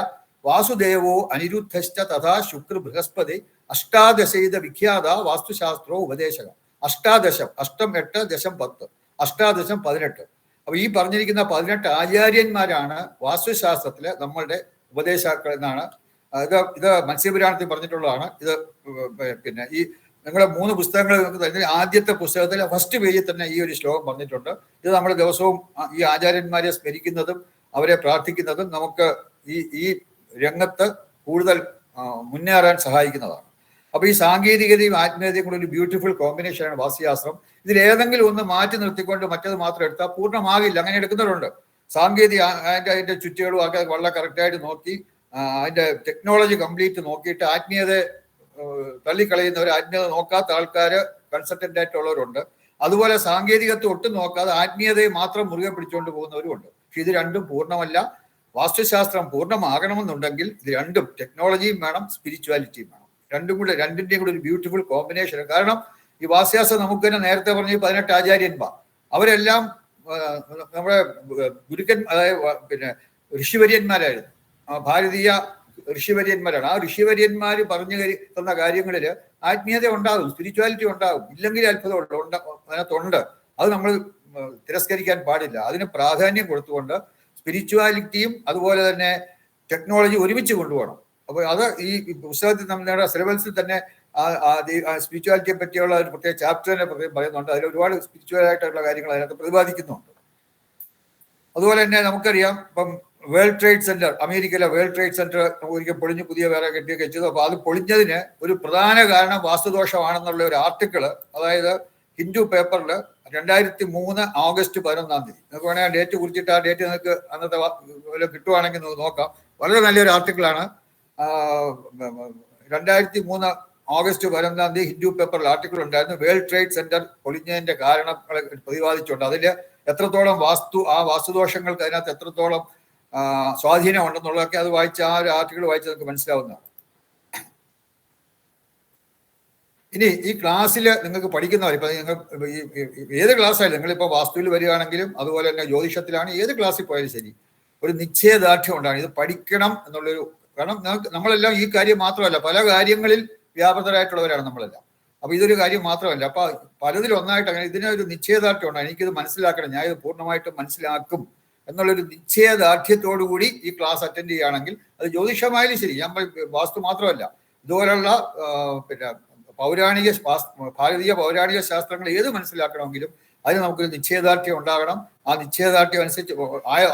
വാസുദേവോ അനിരുദ്ധശ്ച തഥാ ശുക്ര ബൃഹസ്പതി അഷ്ടാദശൈത വിഖ്യാത വാസ്തുശാസ്ത്രോ ഉപദേശക. അഷ്ടാദശം, 8, 10, അഷ്ടാദശം 18. അപ്പൊ ഈ പറഞ്ഞിരിക്കുന്ന 18 ആചാര്യന്മാരാണ് വാസ്തുശാസ്ത്രത്തിലെ നമ്മളുടെ ഉപദേശാക്കൾ എന്നാണ്. ഇത് മത്സ്യപുരാണത്തിൽ പറഞ്ഞിട്ടുള്ളതാണ്. ഇത് പിന്നെ ഈ നിങ്ങളുടെ 3 പുസ്തകങ്ങൾ തന്നെ ആദ്യത്തെ പുസ്തകത്തിൽ ഫസ്റ്റ് പേജിൽ തന്നെ ഈ ഒരു ശ്ലോകം പറഞ്ഞിട്ടുണ്ട്. ഇത് നമ്മൾ ദിവസവും ഈ ആചാര്യന്മാരെ സ്മരിക്കുന്നതും അവരെ പ്രാർത്ഥിക്കുന്നതും നമുക്ക് ഈ രംഗത്ത് കൂടുതൽ മുന്നേറാൻ സഹായിക്കുന്നതാണ്. അപ്പൊ ഈ സാങ്കേതികതയും ആത്മീയതയും കൂടെ ഒരു ബ്യൂട്ടിഫുൾ കോമ്പിനേഷനാണ് വാസ്തുശാസ്ത്രം. ഇതിൽ ഏതെങ്കിലും ഒന്ന് മാറ്റി നിർത്തിക്കൊണ്ട് മറ്റത് മാത്രം എടുത്താൽ പൂർണ്ണമാകില്ല. അങ്ങനെ എടുക്കുന്നവരുണ്ട്. സാങ്കേതിക അതിന്റെ ചുറ്റുകളും ഒക്കെ വളരെ കറക്റ്റായിട്ട് നോക്കി അതിന്റെ ടെക്നോളജി കംപ്ലീറ്റ് നോക്കിയിട്ട് ആത്മീയതയെ തള്ളിക്കളയുന്നവർ, ആത്മീയത നോക്കാത്ത ആൾക്കാര് കൺസൾട്ടന്റ് ആയിട്ടുള്ളവരുണ്ട്. അതുപോലെ സാങ്കേതികത്വം ഒട്ടും നോക്കാതെ ആത്മീയതയെ മാത്രം മുറുകെ പിടിച്ചുകൊണ്ട് പോകുന്നവരുമുണ്ട്. പക്ഷെ ഇത് രണ്ടും പൂർണ്ണമല്ല. വാസ്തുശാസ്ത്രം പൂർണ്ണമാകണമെന്നുണ്ടെങ്കിൽ ഇത് രണ്ടും, ടെക്നോളജിയും വേണം, സ്പിരിച്വാലിറ്റിയും വേണം. രണ്ടിന്റെയും കൂടെ ഒരു ബ്യൂട്ടിഫുൾ കോമ്പിനേഷൻ. കാരണം ഈ വാസ്തുശാസ്ത്രം നമുക്ക് തന്നെ നേരത്തെ പറഞ്ഞ 18 ആചാര്യന്മാർ അവരെല്ലാം നമ്മുടെ ഗുരുക്കൻ, അതായത് പിന്നെ ഋഷിവര്യന്മാരായിരുന്നു. ഭാരതീയ ഋഷിവര്യന്മാരാണ്. ആ ഋഷിവര്യന്മാർ പറഞ്ഞു തന്ന കാര്യങ്ങളിൽ ആത്മീയത ഉണ്ടാകും, സ്പിരിച്വാലിറ്റി ഉണ്ടാകും. ഇല്ലെങ്കിൽ അത്ഭുതമുണ്ട്, അതിനകത്തുണ്ട്. അത് നമ്മൾ തിരസ്കരിക്കാൻ പാടില്ല. അതിന് പ്രാധാന്യം കൊടുത്തുകൊണ്ട് സ്പിരിച്വാലിറ്റിയും അതുപോലെ തന്നെ ടെക്നോളജി ഒരുമിച്ച് കൊണ്ടുപോകണം. അപ്പോൾ അത് ഈ പുസ്തകത്തിൽ നമ്മുടെ സിലബസിൽ തന്നെ സ്പിരിച്വാലിറ്റിയെ പറ്റിയുള്ള ഒരു പ്രത്യേക ചാപ്റ്റർ തന്നെ പ്രത്യേകം പറയുന്നുണ്ട്. അതിൽ ഒരുപാട് സ്പിരിച്വൽ ആയിട്ടുള്ള കാര്യങ്ങൾ അതിനകത്ത് പ്രതിപാദിക്കുന്നുണ്ട്. അതുപോലെ തന്നെ നമുക്കറിയാം, ഇപ്പം വേൾഡ് ട്രേഡ് സെന്റർ, അമേരിക്കയിലെ വേൾഡ് ട്രേഡ് സെന്റർ ഒരിക്കൽ പൊളിഞ്ഞ് പുതിയ വേറെ കെട്ടിയൊക്കെ വെച്ചത്. അപ്പോൾ അത് പൊളിഞ്ഞതിന് ഒരു പ്രധാന കാരണം വാസ്തുദോഷമാണെന്നുള്ള ഒരു ആർട്ടിക്കിള്, അതായത് ഹിന്ദു പേപ്പറിൽ 2003 ഓഗസ്റ്റ് 11 നിങ്ങൾക്ക് വേണമെങ്കിൽ ഡേറ്റ് കുറിച്ചിട്ട് ആ ഡേറ്റ് നിങ്ങൾക്ക് അന്നത്തെ കിട്ടുവാണെങ്കിൽ നോക്കാം. വളരെ നല്ലൊരു ആർട്ടിക്കിളാണ്. 2003 ഓഗസ്റ്റ് 11 ഹിന്ദു പേപ്പറിൽ ആർട്ടിക്കിൾ ഉണ്ടായിരുന്നു. വേൾഡ് ട്രേഡ് സെന്റർ പൊളിഞ്ഞതിന്റെ കാരണങ്ങളെ പ്രതിപാദിച്ചുകൊണ്ട് അതിൽ എത്രത്തോളം വാസ്തുദോഷങ്ങൾക്ക് അതിനകത്ത് എത്രത്തോളം സ്വാധീനം ഉണ്ടെന്നുള്ളതൊക്കെ അത് വായിച്ച ആ ഒരു ആർട്ടിക്കിൾ വായിച്ച് നമുക്ക് മനസ്സിലാവുന്നതാണ്. ഇനി ഈ ക്ലാസ്സിൽ നിങ്ങൾക്ക് പഠിക്കുന്നവർ ഇപ്പൊ നിങ്ങൾ ഏത് ക്ലാസ് ആയാലും നിങ്ങളിപ്പോൾ വാസ്തുവിൽ വരികയാണെങ്കിലും അതുപോലെ തന്നെ ജ്യോതിഷത്തിലാണ് ഏത് ക്ലാസ്സിൽ പോയാലും ശരി ഒരു നിശ്ചയദാർഢ്യം ഉണ്ടാണ് ഇത് പഠിക്കണം എന്നുള്ളൊരു. കാരണം നമ്മളെല്ലാം ഈ കാര്യം മാത്രമല്ല, പല കാര്യങ്ങളിൽ വ്യാപൃതരായിട്ടുള്ളവരാണ് നമ്മളെല്ലാം. അപ്പൊ ഇതൊരു കാര്യം മാത്രമല്ല. അപ്പൊ പലതിൽ ഒന്നായിട്ട് അങ്ങനെ ഇതിനൊരു നിശ്ചയദാർഢ്യം ഉണ്ടാണ്. എനിക്കിത് മനസ്സിലാക്കണം, ഞാൻ ഇത് പൂർണ്ണമായിട്ടും മനസ്സിലാക്കും എന്നുള്ളൊരു നിശ്ചയദാർഢ്യത്തോടു കൂടി ഈ ക്ലാസ് അറ്റൻഡ് ചെയ്യുകയാണെങ്കിൽ അത് ജ്യോതിഷമായാലും ശരി, ഞാൻ വാസ്തു മാത്രമല്ല ഇതുപോലുള്ള പിന്നെ ഭാരതീയ പൗരാണിക ശാസ്ത്രങ്ങൾ ഏത് മനസ്സിലാക്കണമെങ്കിലും അതിന് നമുക്കൊരു നിശ്ചയദാർഢ്യം ഉണ്ടാകണം. ആ നിശ്ചയദാർഢ്യം അനുസരിച്ച്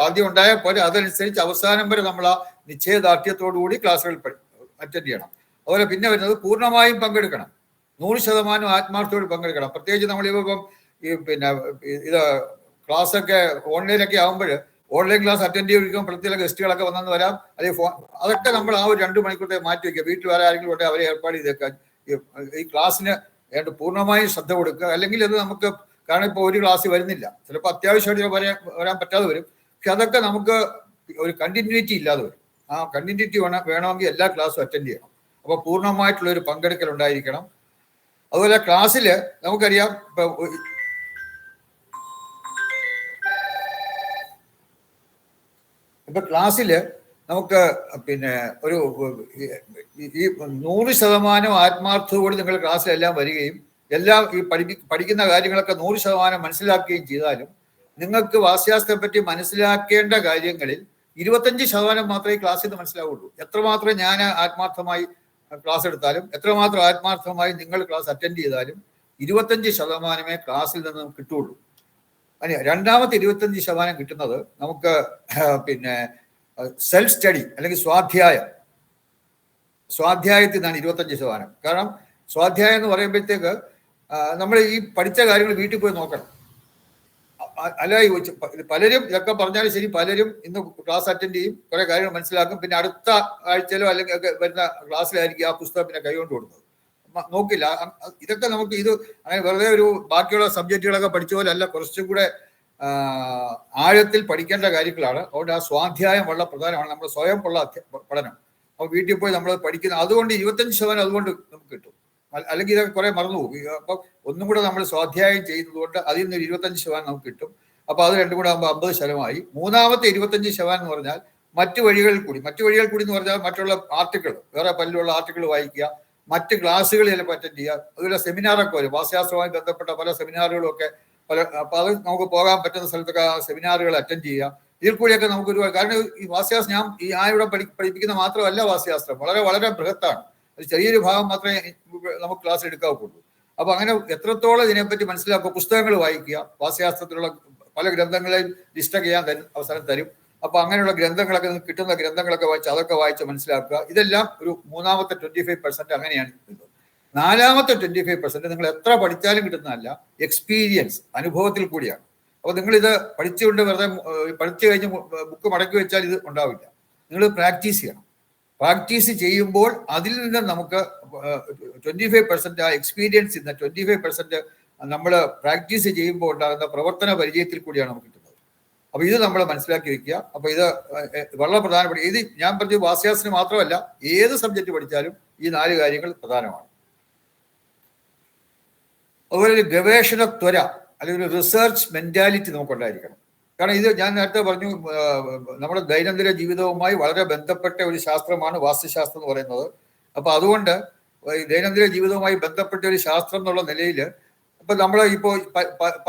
ആദ്യം ഉണ്ടായാൽ പോലെ അതനുസരിച്ച് അവസാനം വരെ നമ്മൾ ആ നിശ്ചയദാർഢ്യത്തോടുകൂടി ക്ലാസ്സുകൾ അറ്റൻഡ് ചെയ്യണം. അതുപോലെ പിന്നെ വരുന്നത് പൂർണ്ണമായും പങ്കെടുക്കണം, 100% ആത്മാർത്ഥത്തോട് പങ്കെടുക്കണം. പ്രത്യേകിച്ച് നമ്മളിപ്പം ഈ പിന്നെ ഇത് ക്ലാസ്സൊക്കെ ഓൺലൈനൊക്കെ ആകുമ്പോൾ ഓൺലൈൻ ക്ലാസ് അറ്റൻഡ് ചെയ്തിരിക്കുമ്പോൾ പ്രത്യേക ഗസ്റ്റുകളൊക്കെ വന്നെന്ന് വരാം, അല്ലെങ്കിൽ അതൊക്കെ നമ്മൾ ആ ഒരു 2 മണിക്കൂറത്തെ മാറ്റി വയ്ക്കുക. വീട്ടിൽ വേറെ ആരെങ്കിലും ഉണ്ടെങ്കിൽ അവരെ ഏർപ്പാട് ചെയ്തേക്കാൻ ഈ ക്ലാസ്സിന് പൂർണ്ണമായും ശ്രദ്ധ കൊടുക്കുക. അല്ലെങ്കിൽ അത് നമുക്ക്, കാരണം ഇപ്പോൾ ഒരു ക്ലാസ് വരുന്നില്ല, ചിലപ്പോൾ അത്യാവശ്യമായിട്ട് വരാൻ പറ്റാതെ വരും. പക്ഷെ അതൊക്കെ നമുക്ക് ഒരു കണ്ടിന്യൂറ്റി ഇല്ലാതെ വരും. ആ കണ്ടിന്യൂറ്റി വേണമെങ്കിൽ എല്ലാ ക്ലാസ്സും അറ്റൻഡ് ചെയ്യണം. അപ്പോൾ പൂർണ്ണമായിട്ടുള്ള ഒരു പങ്കെടുക്കൽ ഉണ്ടായിരിക്കണം. അതുപോലെ ക്ലാസ്സിൽ നമുക്കറിയാം ഇപ്പൊ ക്ലാസ്സിൽ നമുക്ക് പിന്നെ ഒരു ഈ 100% ആത്മാർത്ഥതയോടെ നിങ്ങൾ ക്ലാസ്സിലെല്ലാം വരികയും എല്ലാം ഈ പഠിക്കുന്ന കാര്യങ്ങളൊക്കെ 100% മനസ്സിലാക്കുകയും ചെയ്താലും നിങ്ങൾക്ക് വാസ്തുശാസ്ത്രത്തെ പറ്റി മനസ്സിലാക്കേണ്ട കാര്യങ്ങളിൽ 25% മാത്രമേ ക്ലാസ്സിൽ നിന്ന് മനസ്സിലാവുള്ളൂ. എത്രമാത്രം ഞാൻ ആത്മാർത്ഥമായി ക്ലാസ് എടുത്താലും, എത്രമാത്രം ആത്മാർത്ഥമായി നിങ്ങൾ ക്ലാസ് അറ്റൻഡ് ചെയ്താലും 25% ക്ലാസ്സിൽ നിന്ന് നമുക്ക് കിട്ടുള്ളൂ. അല്ല, രണ്ടാമത്തെ 25% കിട്ടുന്നത് നമുക്ക് പിന്നെ സെൽഫ് സ്റ്റഡി അല്ലെങ്കിൽ സ്വാധ്യായത്തിൽ നിന്നാണ് 25%. കാരണം സ്വാധ്യായം എന്ന് പറയുമ്പോഴത്തേക്ക് നമ്മൾ ഈ പഠിച്ച കാര്യങ്ങൾ വീട്ടിൽ പോയി നോക്കണം. അല്ല, പലരും ഇതൊക്കെ പറഞ്ഞാലും ശരി, പലരും ഇന്ന് ക്ലാസ് അറ്റൻഡ് ചെയ്യും, കുറെ കാര്യങ്ങൾ മനസ്സിലാക്കും, പിന്നെ അടുത്ത ആഴ്ചയിലോ അല്ലെങ്കിൽ വരുന്ന ക്ലാസ്സിലായിരിക്കും ആ പുസ്തകം പിന്നെ കൈകൊണ്ട് കൊടുക്കുന്നത്, നോക്കില്ല. ഇതൊക്കെ നമുക്ക് ഇത് അങ്ങനെ വെറുതെ ഒരു ബാക്കിയുള്ള സബ്ജക്റ്റുകളൊക്കെ പഠിച്ച പോലെ അല്ല, കുറച്ചും കൂടെ ആഴത്തിൽ പഠിക്കേണ്ട കാര്യങ്ങളാണ്. അതുകൊണ്ട് ആ സ്വാധ്യായം വളരെ പ്രധാനമാണ്, നമ്മൾ സ്വയം ഉള്ള പഠനം. അപ്പോൾ വീട്ടിൽ പോയി നമ്മൾ പഠിക്കുന്ന, അതുകൊണ്ട് 25% അതുകൊണ്ട് നമുക്ക് കിട്ടും. അല്ലെങ്കിൽ ഇതൊക്കെ കുറെ മറന്നു പോകും. അപ്പം ഒന്നും കൂടെ നമ്മൾ സ്വാധ്യായം ചെയ്യുന്നത് കൊണ്ട് അതിൽ നിന്ന് 25% നമുക്ക് കിട്ടും. അപ്പൊ അത് രണ്ടും കൂടെ ആകുമ്പോൾ 50%മായി. മൂന്നാമത്തെ 25% എന്ന് പറഞ്ഞാൽ മറ്റു വഴികളിൽ കൂടി എന്ന് പറഞ്ഞാൽ മറ്റുള്ള ആർട്ടിക്കിൾ, വേറെ പലരുള്ള ആർട്ടിക്കിൾ വായിക്കുക, മറ്റ് ക്ലാസ്സുകൾ ചിലപ്പോൾ അറ്റൻഡ് ചെയ്യുക. അതുപോലെ സെമിനാറൊക്കെ വരും, വാസ്തുശാസ്ത്രവുമായി ബന്ധപ്പെട്ട പല സെമിനാറുകളും ഒക്കെ അപ്പൊ അത് നമുക്ക് പോകാൻ പറ്റുന്ന സ്ഥലത്തൊക്കെ സെമിനാറുകൾ അറ്റൻഡ് ചെയ്യുക. ഇതിൽ കൂടിയൊക്കെ നമുക്ക് കാരണം ഈ വാസ്തുശാസ്ത്രം ഞാൻ ഇവിടെ പഠിപ്പിക്കുന്ന മാത്രമല്ല, വാസ്തുശാസ്ത്രം വളരെ വളരെ ബൃഹത്താണ്. ഒരു ചെറിയൊരു ഭാഗം മാത്രമേ നമുക്ക് ക്ലാസ് എടുക്കാവുള്ളൂ. അപ്പൊ അങ്ങനെ എത്രത്തോളം ഇതിനെപ്പറ്റി മനസ്സിലാക്കുക, പുസ്തകങ്ങൾ വായിക്കുക, വാസ്തുശാസ്ത്രത്തിലുള്ള പല ഗ്രന്ഥങ്ങളെയും ലിസ്റ്റൊക്കെ ചെയ്യാൻ അവസരം തരും. അപ്പൊ അങ്ങനെയുള്ള ഗ്രന്ഥങ്ങളൊക്കെ കിട്ടുന്ന ഗ്രന്ഥങ്ങളൊക്കെ വായിച്ച് അതൊക്കെ വായിച്ച് മനസ്സിലാക്കുക. ഇതെല്ലാം ഒരു മൂന്നാമത്തെ 25% അങ്ങനെയാണ് കിട്ടുന്നത്. നാലാമത്തെ 25% നിങ്ങൾ എത്ര പഠിച്ചാലും കിട്ടുന്നതല്ല, എക്സ്പീരിയൻസ്, അനുഭവത്തിൽ കൂടിയാണ്. അപ്പൊ നിങ്ങളിത് പഠിച്ചുകൊണ്ട് വെറുതെ പഠിച്ചു കഴിഞ്ഞ് ബുക്ക് മടക്കി വെച്ചാൽ ഇത് ഉണ്ടാവില്ല. നിങ്ങൾ പ്രാക്ടീസ് ചെയ്യണം. പ്രാക്ടീസ് ചെയ്യുമ്പോൾ അതിൽ നിന്ന് നമുക്ക് 25% ആ എക്സ്പീരിയൻസ്, 25% നമ്മൾ പ്രാക്ടീസ് ചെയ്യുമ്പോൾ ഉണ്ടാകുന്ന പ്രവർത്തന പരിചയത്തിൽ കൂടിയാണ് നമുക്ക് കിട്ടുന്നത്. അപ്പൊ ഇത് നമ്മൾ മനസ്സിലാക്കി വെക്കുക. അപ്പൊ ഇത് വളരെ പ്രധാനപ്പെട്ട, ഇത് ഞാൻ പറഞ്ഞ വാസ്തുശാസ്ത്രം മാത്രമല്ല, ഏത് സബ്ജക്റ്റ് പഠിച്ചാലും ഈ 4 കാര്യങ്ങൾ പ്രധാനമാണ്. അതുപോലെ ഒരു ഗവേഷണ ത്വര അല്ലെങ്കിൽ ഒരു റിസർച്ച് മെന്റാലിറ്റി നമുക്കുണ്ടായിരിക്കണം. കാരണം ഇത് ഞാൻ നേരത്തെ പറഞ്ഞു, നമ്മുടെ ദൈനംദിന ജീവിതവുമായി വളരെ ബന്ധപ്പെട്ട ഒരു ശാസ്ത്രമാണ് വാസ്തുശാസ്ത്രം എന്ന് പറയുന്നത്. അപ്പൊ അതുകൊണ്ട് ദൈനംദിന ജീവിതവുമായി ബന്ധപ്പെട്ട ഒരു ശാസ്ത്രം എന്നുള്ള നിലയിൽ ഇപ്പൊ നമ്മൾ ഇപ്പോൾ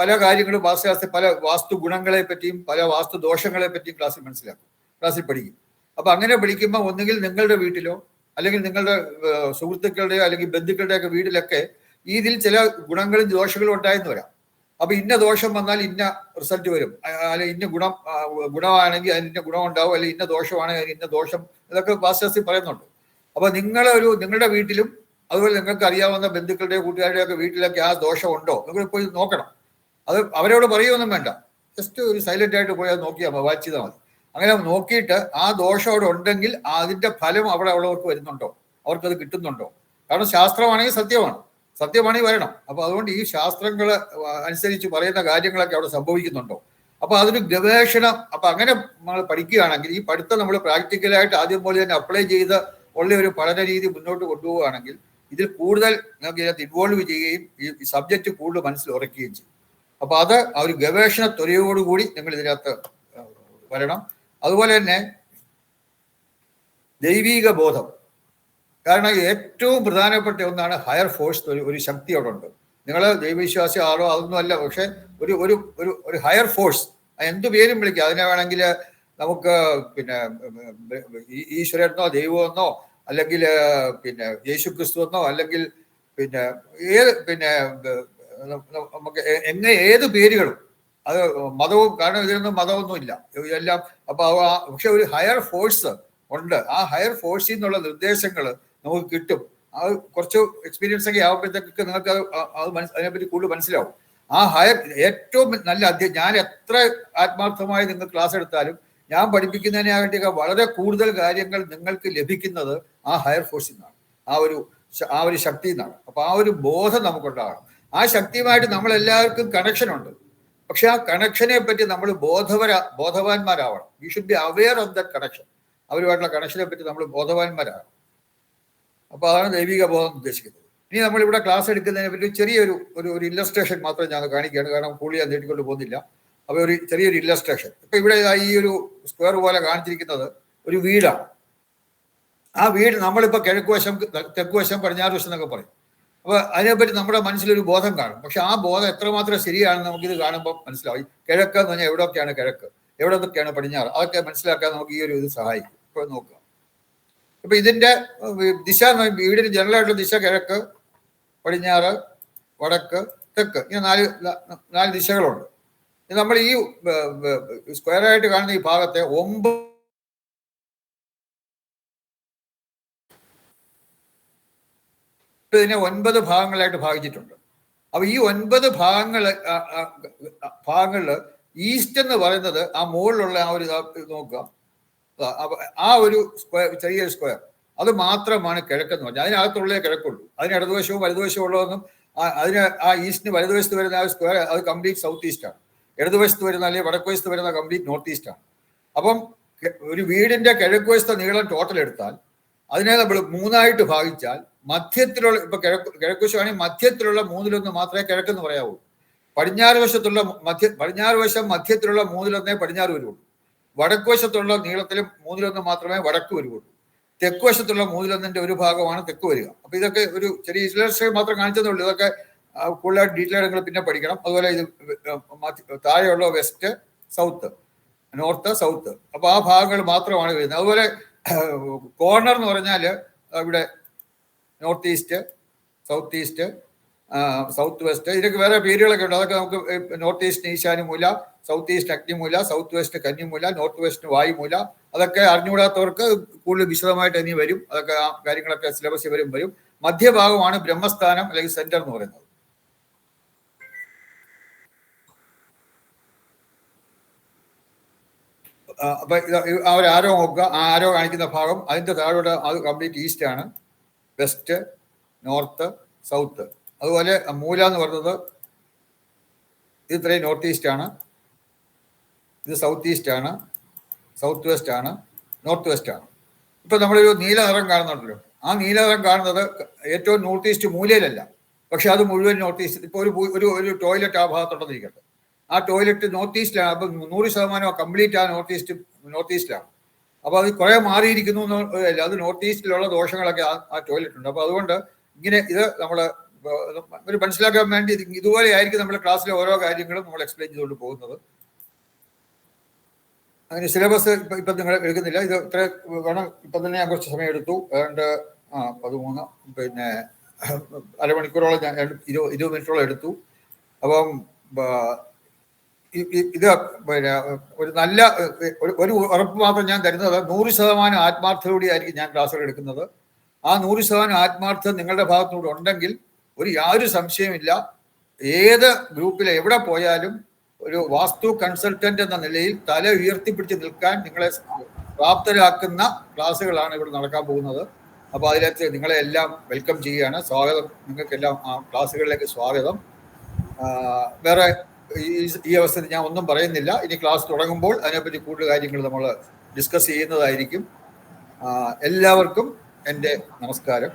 പല കാര്യങ്ങളും വാസ്തുശാസ്ത്ര പല വാസ്തു ഗുണങ്ങളെ പറ്റിയും പല വാസ്തു ദോഷങ്ങളെ പറ്റിയും ക്ലാസ്സിൽ പഠിക്കും. അപ്പൊ അങ്ങനെ പഠിക്കുമ്പോൾ ഒന്നുകിൽ നിങ്ങളുടെ വീട്ടിലോ അല്ലെങ്കിൽ നിങ്ങളുടെ സുഹൃത്തുക്കളുടെയോ അല്ലെങ്കിൽ ബന്ധുക്കളുടെയൊക്കെ വീട്ടിലൊക്കെ ഇതിൽ ചില ഗുണങ്ങളും ദോഷങ്ങളും ഉണ്ടായെന്ന് വരാം. അപ്പൊ ഇന്ന ദോഷം വന്നാൽ ഇന്ന റിസൾട്ട് വരും, അല്ലെങ്കിൽ ഇന്ന ഗുണമാണെങ്കിൽ അതിന് ഇന്ന ഗുണം ഉണ്ടാവും, അല്ലെങ്കിൽ ഇന്ന ദോഷമാണെങ്കിൽ അതിന് ഇന്ന ദോഷം, ഇതൊക്കെ വാസ്തുശാസ്ത്രത്തിൽ പറയുന്നുണ്ട്. അപ്പൊ നിങ്ങളുടെ വീട്ടിലും അതുപോലെ നിങ്ങൾക്ക് അറിയാവുന്ന ബന്ധുക്കളുടെയോ കൂട്ടുകാരുടെയോ ഒക്കെ വീട്ടിലൊക്കെ ആ ദോഷം ഉണ്ടോ നിങ്ങൾ പോയി നോക്കണം. അത് അവരോട് പറയുകയൊന്നും വേണ്ട, ജസ്റ്റ് ഒരു സൈലന്റ് ആയിട്ട് പോയി അത് നോക്കിയാൽ മതി, വാച്ച് ചെയ്താൽ മതി. അങ്ങനെ നോക്കിയിട്ട് ആ ദോഷം അവിടെ ഉണ്ടെങ്കിൽ അതിന്റെ ഫലം അവിടെ ഉള്ളവർക്ക് വരുന്നുണ്ടോ, അവർക്കത് കിട്ടുന്നുണ്ടോ. കാരണം ശാസ്ത്രമാണെങ്കിൽ സത്യമാണെങ്കിൽ വരണം. അപ്പൊ അതുകൊണ്ട് ഈ ശാസ്ത്രങ്ങൾ അനുസരിച്ച് പറയുന്ന കാര്യങ്ങളൊക്കെ അവിടെ സംഭവിക്കുന്നുണ്ടോ. അപ്പൊ അതൊരു ഗവേഷണം. അപ്പൊ അങ്ങനെ നമ്മൾ പഠിക്കുകയാണെങ്കിൽ ഈ പഠിത്തം നമ്മൾ പ്രാക്ടിക്കലായിട്ട് ആദ്യം പോലെ തന്നെ അപ്ലൈ ചെയ്ത് ഉള്ള ഒരു പഠന രീതി മുന്നോട്ട് കൊണ്ടുപോവുകയാണെങ്കിൽ ഇതിൽ കൂടുതൽ നിങ്ങൾക്ക് ഇതിനകത്ത് ഇൻവോൾവ് ചെയ്യുകയും ഈ സബ്ജക്റ്റ് കൂടുതൽ മനസ്സിൽ ഉറക്കുകയും ചെയ്യും. അപ്പൊ അത് ആ ഒരു ഗവേഷണ ത്വരയോടുകൂടി നിങ്ങൾ ഇതിനകത്ത് വരണം. അതുപോലെ തന്നെ ദൈവീക ബോധം, കാരണം ഏറ്റവും പ്രധാനപ്പെട്ട ഒന്നാണ് ഹയർ ഫോഴ്സ്. ഒരു ശക്തി അവിടെ ഉണ്ട്. നിങ്ങൾ ദൈവവിശ്വാസി ആളോ അതൊന്നും അല്ല, പക്ഷെ ഒരു ഒരു ഒരു ഹയർ ഫോഴ്സ്, എന്ത് പേരും വിളിക്കുക. അതിനെ വേണമെങ്കിൽ നമുക്ക് പിന്നെ ഈശ്വരനോ ദൈവമെന്നോ അല്ലെങ്കിൽ പിന്നെ യേശു ക്രിസ്തു എന്നോ അല്ലെങ്കിൽ പിന്നെ നമുക്ക് ഏത് പേരുകളും, അത് മതവും, കാരണം ഇതിനൊന്നും മതമൊന്നും ഇല്ല ഇതെല്ലാം. അപ്പൊ പക്ഷെ ഒരു ഹയർ ഫോഴ്സ് ഉണ്ട്. ആ ഹയർ ഫോഴ്സിൽ നിന്നുള്ള നിർദ്ദേശങ്ങൾ നമുക്ക് കിട്ടും. അത് കുറച്ച് എക്സ്പീരിയൻസ് ഒക്കെ ആകുമ്പോഴത്തേക്ക് നിങ്ങൾക്ക് അതിനെപ്പറ്റി കൂടുതൽ മനസ്സിലാവും. ആ ഹയർ ഏറ്റവും നല്ല ഞാൻ എത്ര ആത്മാർത്ഥമായി നിങ്ങൾ ക്ലാസ് എടുത്താലും ഞാൻ പഠിപ്പിക്കുന്നതിനാകട്ടെ വളരെ കൂടുതൽ കാര്യങ്ങൾ നിങ്ങൾക്ക് ലഭിക്കുന്നത് ആ ഹയർ ഫോഴ്സിൽ നിന്നാണ്, ആ ഒരു ശക്തിയിൽ നിന്നാണ്. അപ്പൊ ആ ഒരു ബോധം നമുക്കുണ്ടാകണം. ആ ശക്തിയുമായിട്ട് നമ്മളെല്ലാവർക്കും കണക്ഷൻ ഉണ്ട്. പക്ഷെ ആ കണക്ഷനെ പറ്റി നമ്മൾ ബോധവാന്മാരാവണം. We should be aware of that connection. അവരുമായിട്ടുള്ള കണക്ഷനെ പറ്റി നമ്മൾ ബോധവാന്മാരാകണം. അപ്പൊ അതാണ് ദൈവിക ബോധം ഉദ്ദേശിക്കുന്നത്. ഇനി നമ്മളിവിടെ ക്ലാസ് എടുക്കുന്നതിനെ പറ്റി ചെറിയൊരു ഒരു ഇല്ലസ്ട്രേഷൻ മാത്രം ഞാൻ കാണിക്കുകയാണ്, കാരണം കൂടുതൽ ഞാൻ നീട്ടിക്കൊണ്ട് പോകുന്നില്ല. അപ്പൊ ഒരു ചെറിയൊരു ഇല്ലസ്ട്രേഷൻ. ഇപ്പൊ ഇവിടെ ഈ ഒരു സ്ക്വയർ പോലെ കാണിച്ചിരിക്കുന്നത് ഒരു വീടാണ്. ആ വീട് നമ്മളിപ്പോ കിഴക്ക് വശം, തെക്ക് വശം, പടിഞ്ഞാറ് വശം എന്നൊക്കെ പറയും. അപ്പൊ അതിനെപ്പറ്റി നമ്മുടെ മനസ്സിലൊരു ബോധം കാണും. പക്ഷെ ആ ബോധം എത്രമാത്രം ശരിയാണെന്ന് നമുക്കിത് കാണുമ്പോൾ മനസ്സിലാവും. കിഴക്ക് എന്ന് പറഞ്ഞാൽ എവിടെയൊക്കെയാണ് കിഴക്ക്, എവിടെയൊക്കെയാണ് പടിഞ്ഞാറ്, അതൊക്കെ മനസ്സിലാക്കാൻ നമുക്ക് ഈ ഒരു ഇത് സഹായിക്കും. ഇപ്പോൾ നോക്കുക, ഇപ്പൊ ഇതിന്റെ ദിശ, വീടിന് ജനറലായിട്ടുള്ള ദിശ കിഴക്ക്, പടിഞ്ഞാറ്, വടക്ക്, തെക്ക്, ഇങ്ങനെ നാല് ദിശകളുണ്ട്. നമ്മൾ ഈ സ്ക്വയറായിട്ട് കാണുന്ന ഈ ഭാഗത്തെ 9 ഭാഗങ്ങളായിട്ട് ഭാഗിച്ചിട്ടുണ്ട്. അപ്പൊ ഈ 9 ഭാഗങ്ങളില് ഈസ്റ്റ് എന്ന് പറയുന്നത് ആ മുകളിലുള്ള ആ ഒരു നോക്കുക, ആ ഒരു സ്ക്വയർ, ചെറിയൊരു സ്ക്വയർ, അത് മാത്രമാണ് കിഴക്കെന്ന് പറഞ്ഞാൽ. അതിനകത്തുള്ളേ കിഴക്കുള്ളൂ. അതിന് ഇടതുവശവും വലതുവശവും ഉള്ളതൊന്നും അതിന് ആ ഈസ്റ്റിന് വലതുവശത്ത് വരുന്ന ആ സ്ക്വയർ അത് കംപ്ലീറ്റ് സൗത്ത് ഈസ്റ്റ് ആണ്. ഇടതുവശത്ത് വരുന്ന അല്ലെങ്കിൽ വടക്ക് വശത്ത് വരുന്ന കംപ്ലീറ്റ് നോർത്ത് ഈസ്റ്റ് ആണ്. അപ്പം ഒരു വീടിന്റെ കിഴക്ക് വശത്തെ നീളം ടോട്ടൽ എടുത്താൽ അതിനെ നമ്മൾ 3ആയിട്ട് ഭാഗിച്ചാൽ മധ്യത്തിലുള്ള, ഇപ്പൊ കിഴക്ക് വശമാണെങ്കിൽ മധ്യത്തിലുള്ള 1/3 മാത്രമേ കിഴക്കെന്ന് പറയാവൂ. പടിഞ്ഞാറ് വശത്തുള്ള പടിഞ്ഞാറ് വശം മധ്യത്തിലുള്ള 1/3 പടിഞ്ഞാറ് വരുള്ളൂ. വടക്ക് വശത്തുള്ള നീളത്തിലും 1/3 മാത്രമേ വടക്ക് വരുള്ളൂ. തെക്ക് വശത്തുള്ള 1/3 ഒരു ഭാഗമാണ് തെക്ക് വരിക. അപ്പൊ ഇതൊക്കെ ഒരു ചെറിയ ഇല്ലസ്ട്രേഷൻ മാത്രം കാണിച്ചതേ ഉള്ളൂ. ഇതൊക്കെ കൂടുതലായിട്ട് ഡീറ്റെയിൽ നിങ്ങൾ പിന്നെ പഠിക്കണം. അതുപോലെ ഇത് താഴെയുള്ള വെസ്റ്റ്, സൗത്ത്, നോർത്ത്, സൗത്ത്, അപ്പൊ ആ ഭാഗങ്ങൾ മാത്രമാണ് വരുന്നത്. അതുപോലെ കോർണർ എന്ന് പറഞ്ഞാൽ ഇവിടെ north east, south east, south west, ഇതിനൊക്കെ വേറെ പേരുകളൊക്കെ ഉണ്ട്. അതൊക്കെ നമുക്ക് നോർത്ത് ഈസ്റ്റ് ഈശാനുമൂല, സൗത്ത് ഈസ്റ്റ് അഗ്നിമൂല, സൗത്ത് വെസ്റ്റ് കന്നിമൂല, നോർത്ത് വെസ്റ്റ് വായുമൂല, അതൊക്കെ അറിഞ്ഞുകൂടാത്തവർക്ക് കൂടുതൽ വിശദമായിട്ട് ഇനി വരും. അതൊക്കെ ആ കാര്യങ്ങളൊക്കെ സിലബസിൽ വരും. മധ്യഭാഗമാണ് ബ്രഹ്മസ്ഥാനം അല്ലെങ്കിൽ സെന്റർ എന്ന് പറയുന്നത്. അപ്പൊ ആ ഒരു ആരോ നോക്കുക, ആ ആരോ കാണിക്കുന്ന ഭാഗം അതിന്റെ താഴോട്ട് അത് കംപ്ലീറ്റ് ഈസ്റ്റ് ആണ്. West, north, south. അതുപോലെ മൂല എന്ന് പറയുന്നത് ഇത് ഇത്രയും നോർത്ത് ഈസ്റ്റ് ആണ്, ഇത് സൗത്ത് ഈസ്റ്റ് ആണ്, സൗത്ത് വെസ്റ്റ് ആണ്, നോർത്ത് വെസ്റ്റ് ആണ്. ഇപ്പൊ നമ്മളൊരു നീല നിറം കാണുന്നുണ്ടല്ലോ, ആ നീല നിറം കാണുന്നത് ഏറ്റവും നോർത്ത് ഈസ്റ്റ് മൂലയിലല്ല, പക്ഷെ അത് മുഴുവൻ നോർത്ത് ഈസ്റ്റ്. ഇപ്പൊ ഒരു ടോയ്ലറ്റ് ആ ഭാഗത്തുണ്ടെന്നിരിക്കട്ടെ, ആ ടോയ്ലറ്റ് നോർത്ത് ഈസ്റ്റിലാണ്. അപ്പൊ 100% കംപ്ലീറ്റ് ആ നോർത്ത് ഈസ്റ്റിലാണ്. അപ്പൊ അത് കുറെ മാറിയിരിക്കുന്നു എന്നല്ല, അത് നോർത്ത് ഈസ്റ്റിലുള്ള ദോഷങ്ങളൊക്കെ ആ ടോയ്ലറ്റ് ഉണ്ട്. അപ്പൊ അതുകൊണ്ട് ഇങ്ങനെ ഇത് നമ്മള് ഒരു മനസ്സിലാക്കാൻ വേണ്ടി ഇതുപോലെ ആയിരിക്കും നമ്മുടെ ക്ലാസ്സിലെ ഓരോ കാര്യങ്ങളും നമ്മൾ എക്സ്പ്ലെയിൻ ചെയ്തുകൊണ്ട് പോകുന്നത്. അതിന് സിലബസ് ഇപ്പൊ നിങ്ങൾ എടുക്കുന്നില്ല, ഇത് ഇത്ര വേണം. ഇപ്പം തന്നെ ഞാൻ കുറച്ച് സമയം എടുത്തു, ഏതാണ്ട് 13 പിന്നെ അരമണിക്കൂറോളം ഞാൻ 20 മിനിറ്റോളം എടുത്തു. അപ്പം ഇത് പിന്നെ ഒരു നല്ല ഒരു ഉറപ്പ് മാത്രം ഞാൻ തരുന്നത്, 100% ആത്മാർത്ഥതയോടെ ആയിരിക്കും ഞാൻ ക്ലാസ്സുകൾ എടുക്കുന്നത്. ആ 100% ആത്മാർത്ഥത നിങ്ങളുടെ ഭാഗത്തുകൂടെ ഉണ്ടെങ്കിൽ യാതൊരു സംശയമില്ല, ഏത് ഗ്രൂപ്പിൽ എവിടെ പോയാലും ഒരു വാസ്തു കൺസൾട്ടന്റ് എന്ന നിലയിൽ തല ഉയർത്തിപ്പിടിച്ച് നിൽക്കാൻ നിങ്ങളെ പ്രാപ്തരാക്കുന്ന ക്ലാസ്സുകളാണ് ഇവിടെ നടക്കാൻ പോകുന്നത്. അപ്പോൾ അതിലേക്ക് നിങ്ങളെ എല്ലാം വെൽക്കം ചെയ്യുകയാണ്. സ്വാഗതം, നിങ്ങൾക്കെല്ലാം ആ ക്ലാസ്സുകളിലേക്ക് സ്വാഗതം. വേറെ ഈ അവസരത്തിൽ ഞാൻ ഒന്നും പറയുന്നില്ല. ഇനി ക്ലാസ് തുടങ്ങുമ്പോൾ അതിനെപ്പറ്റി കൂടുതൽ കാര്യങ്ങൾ നമ്മൾ ഡിസ്കസ് ചെയ്യുന്നതായിരിക്കും. എല്ലാവർക്കും എൻ്റെ നമസ്കാരം.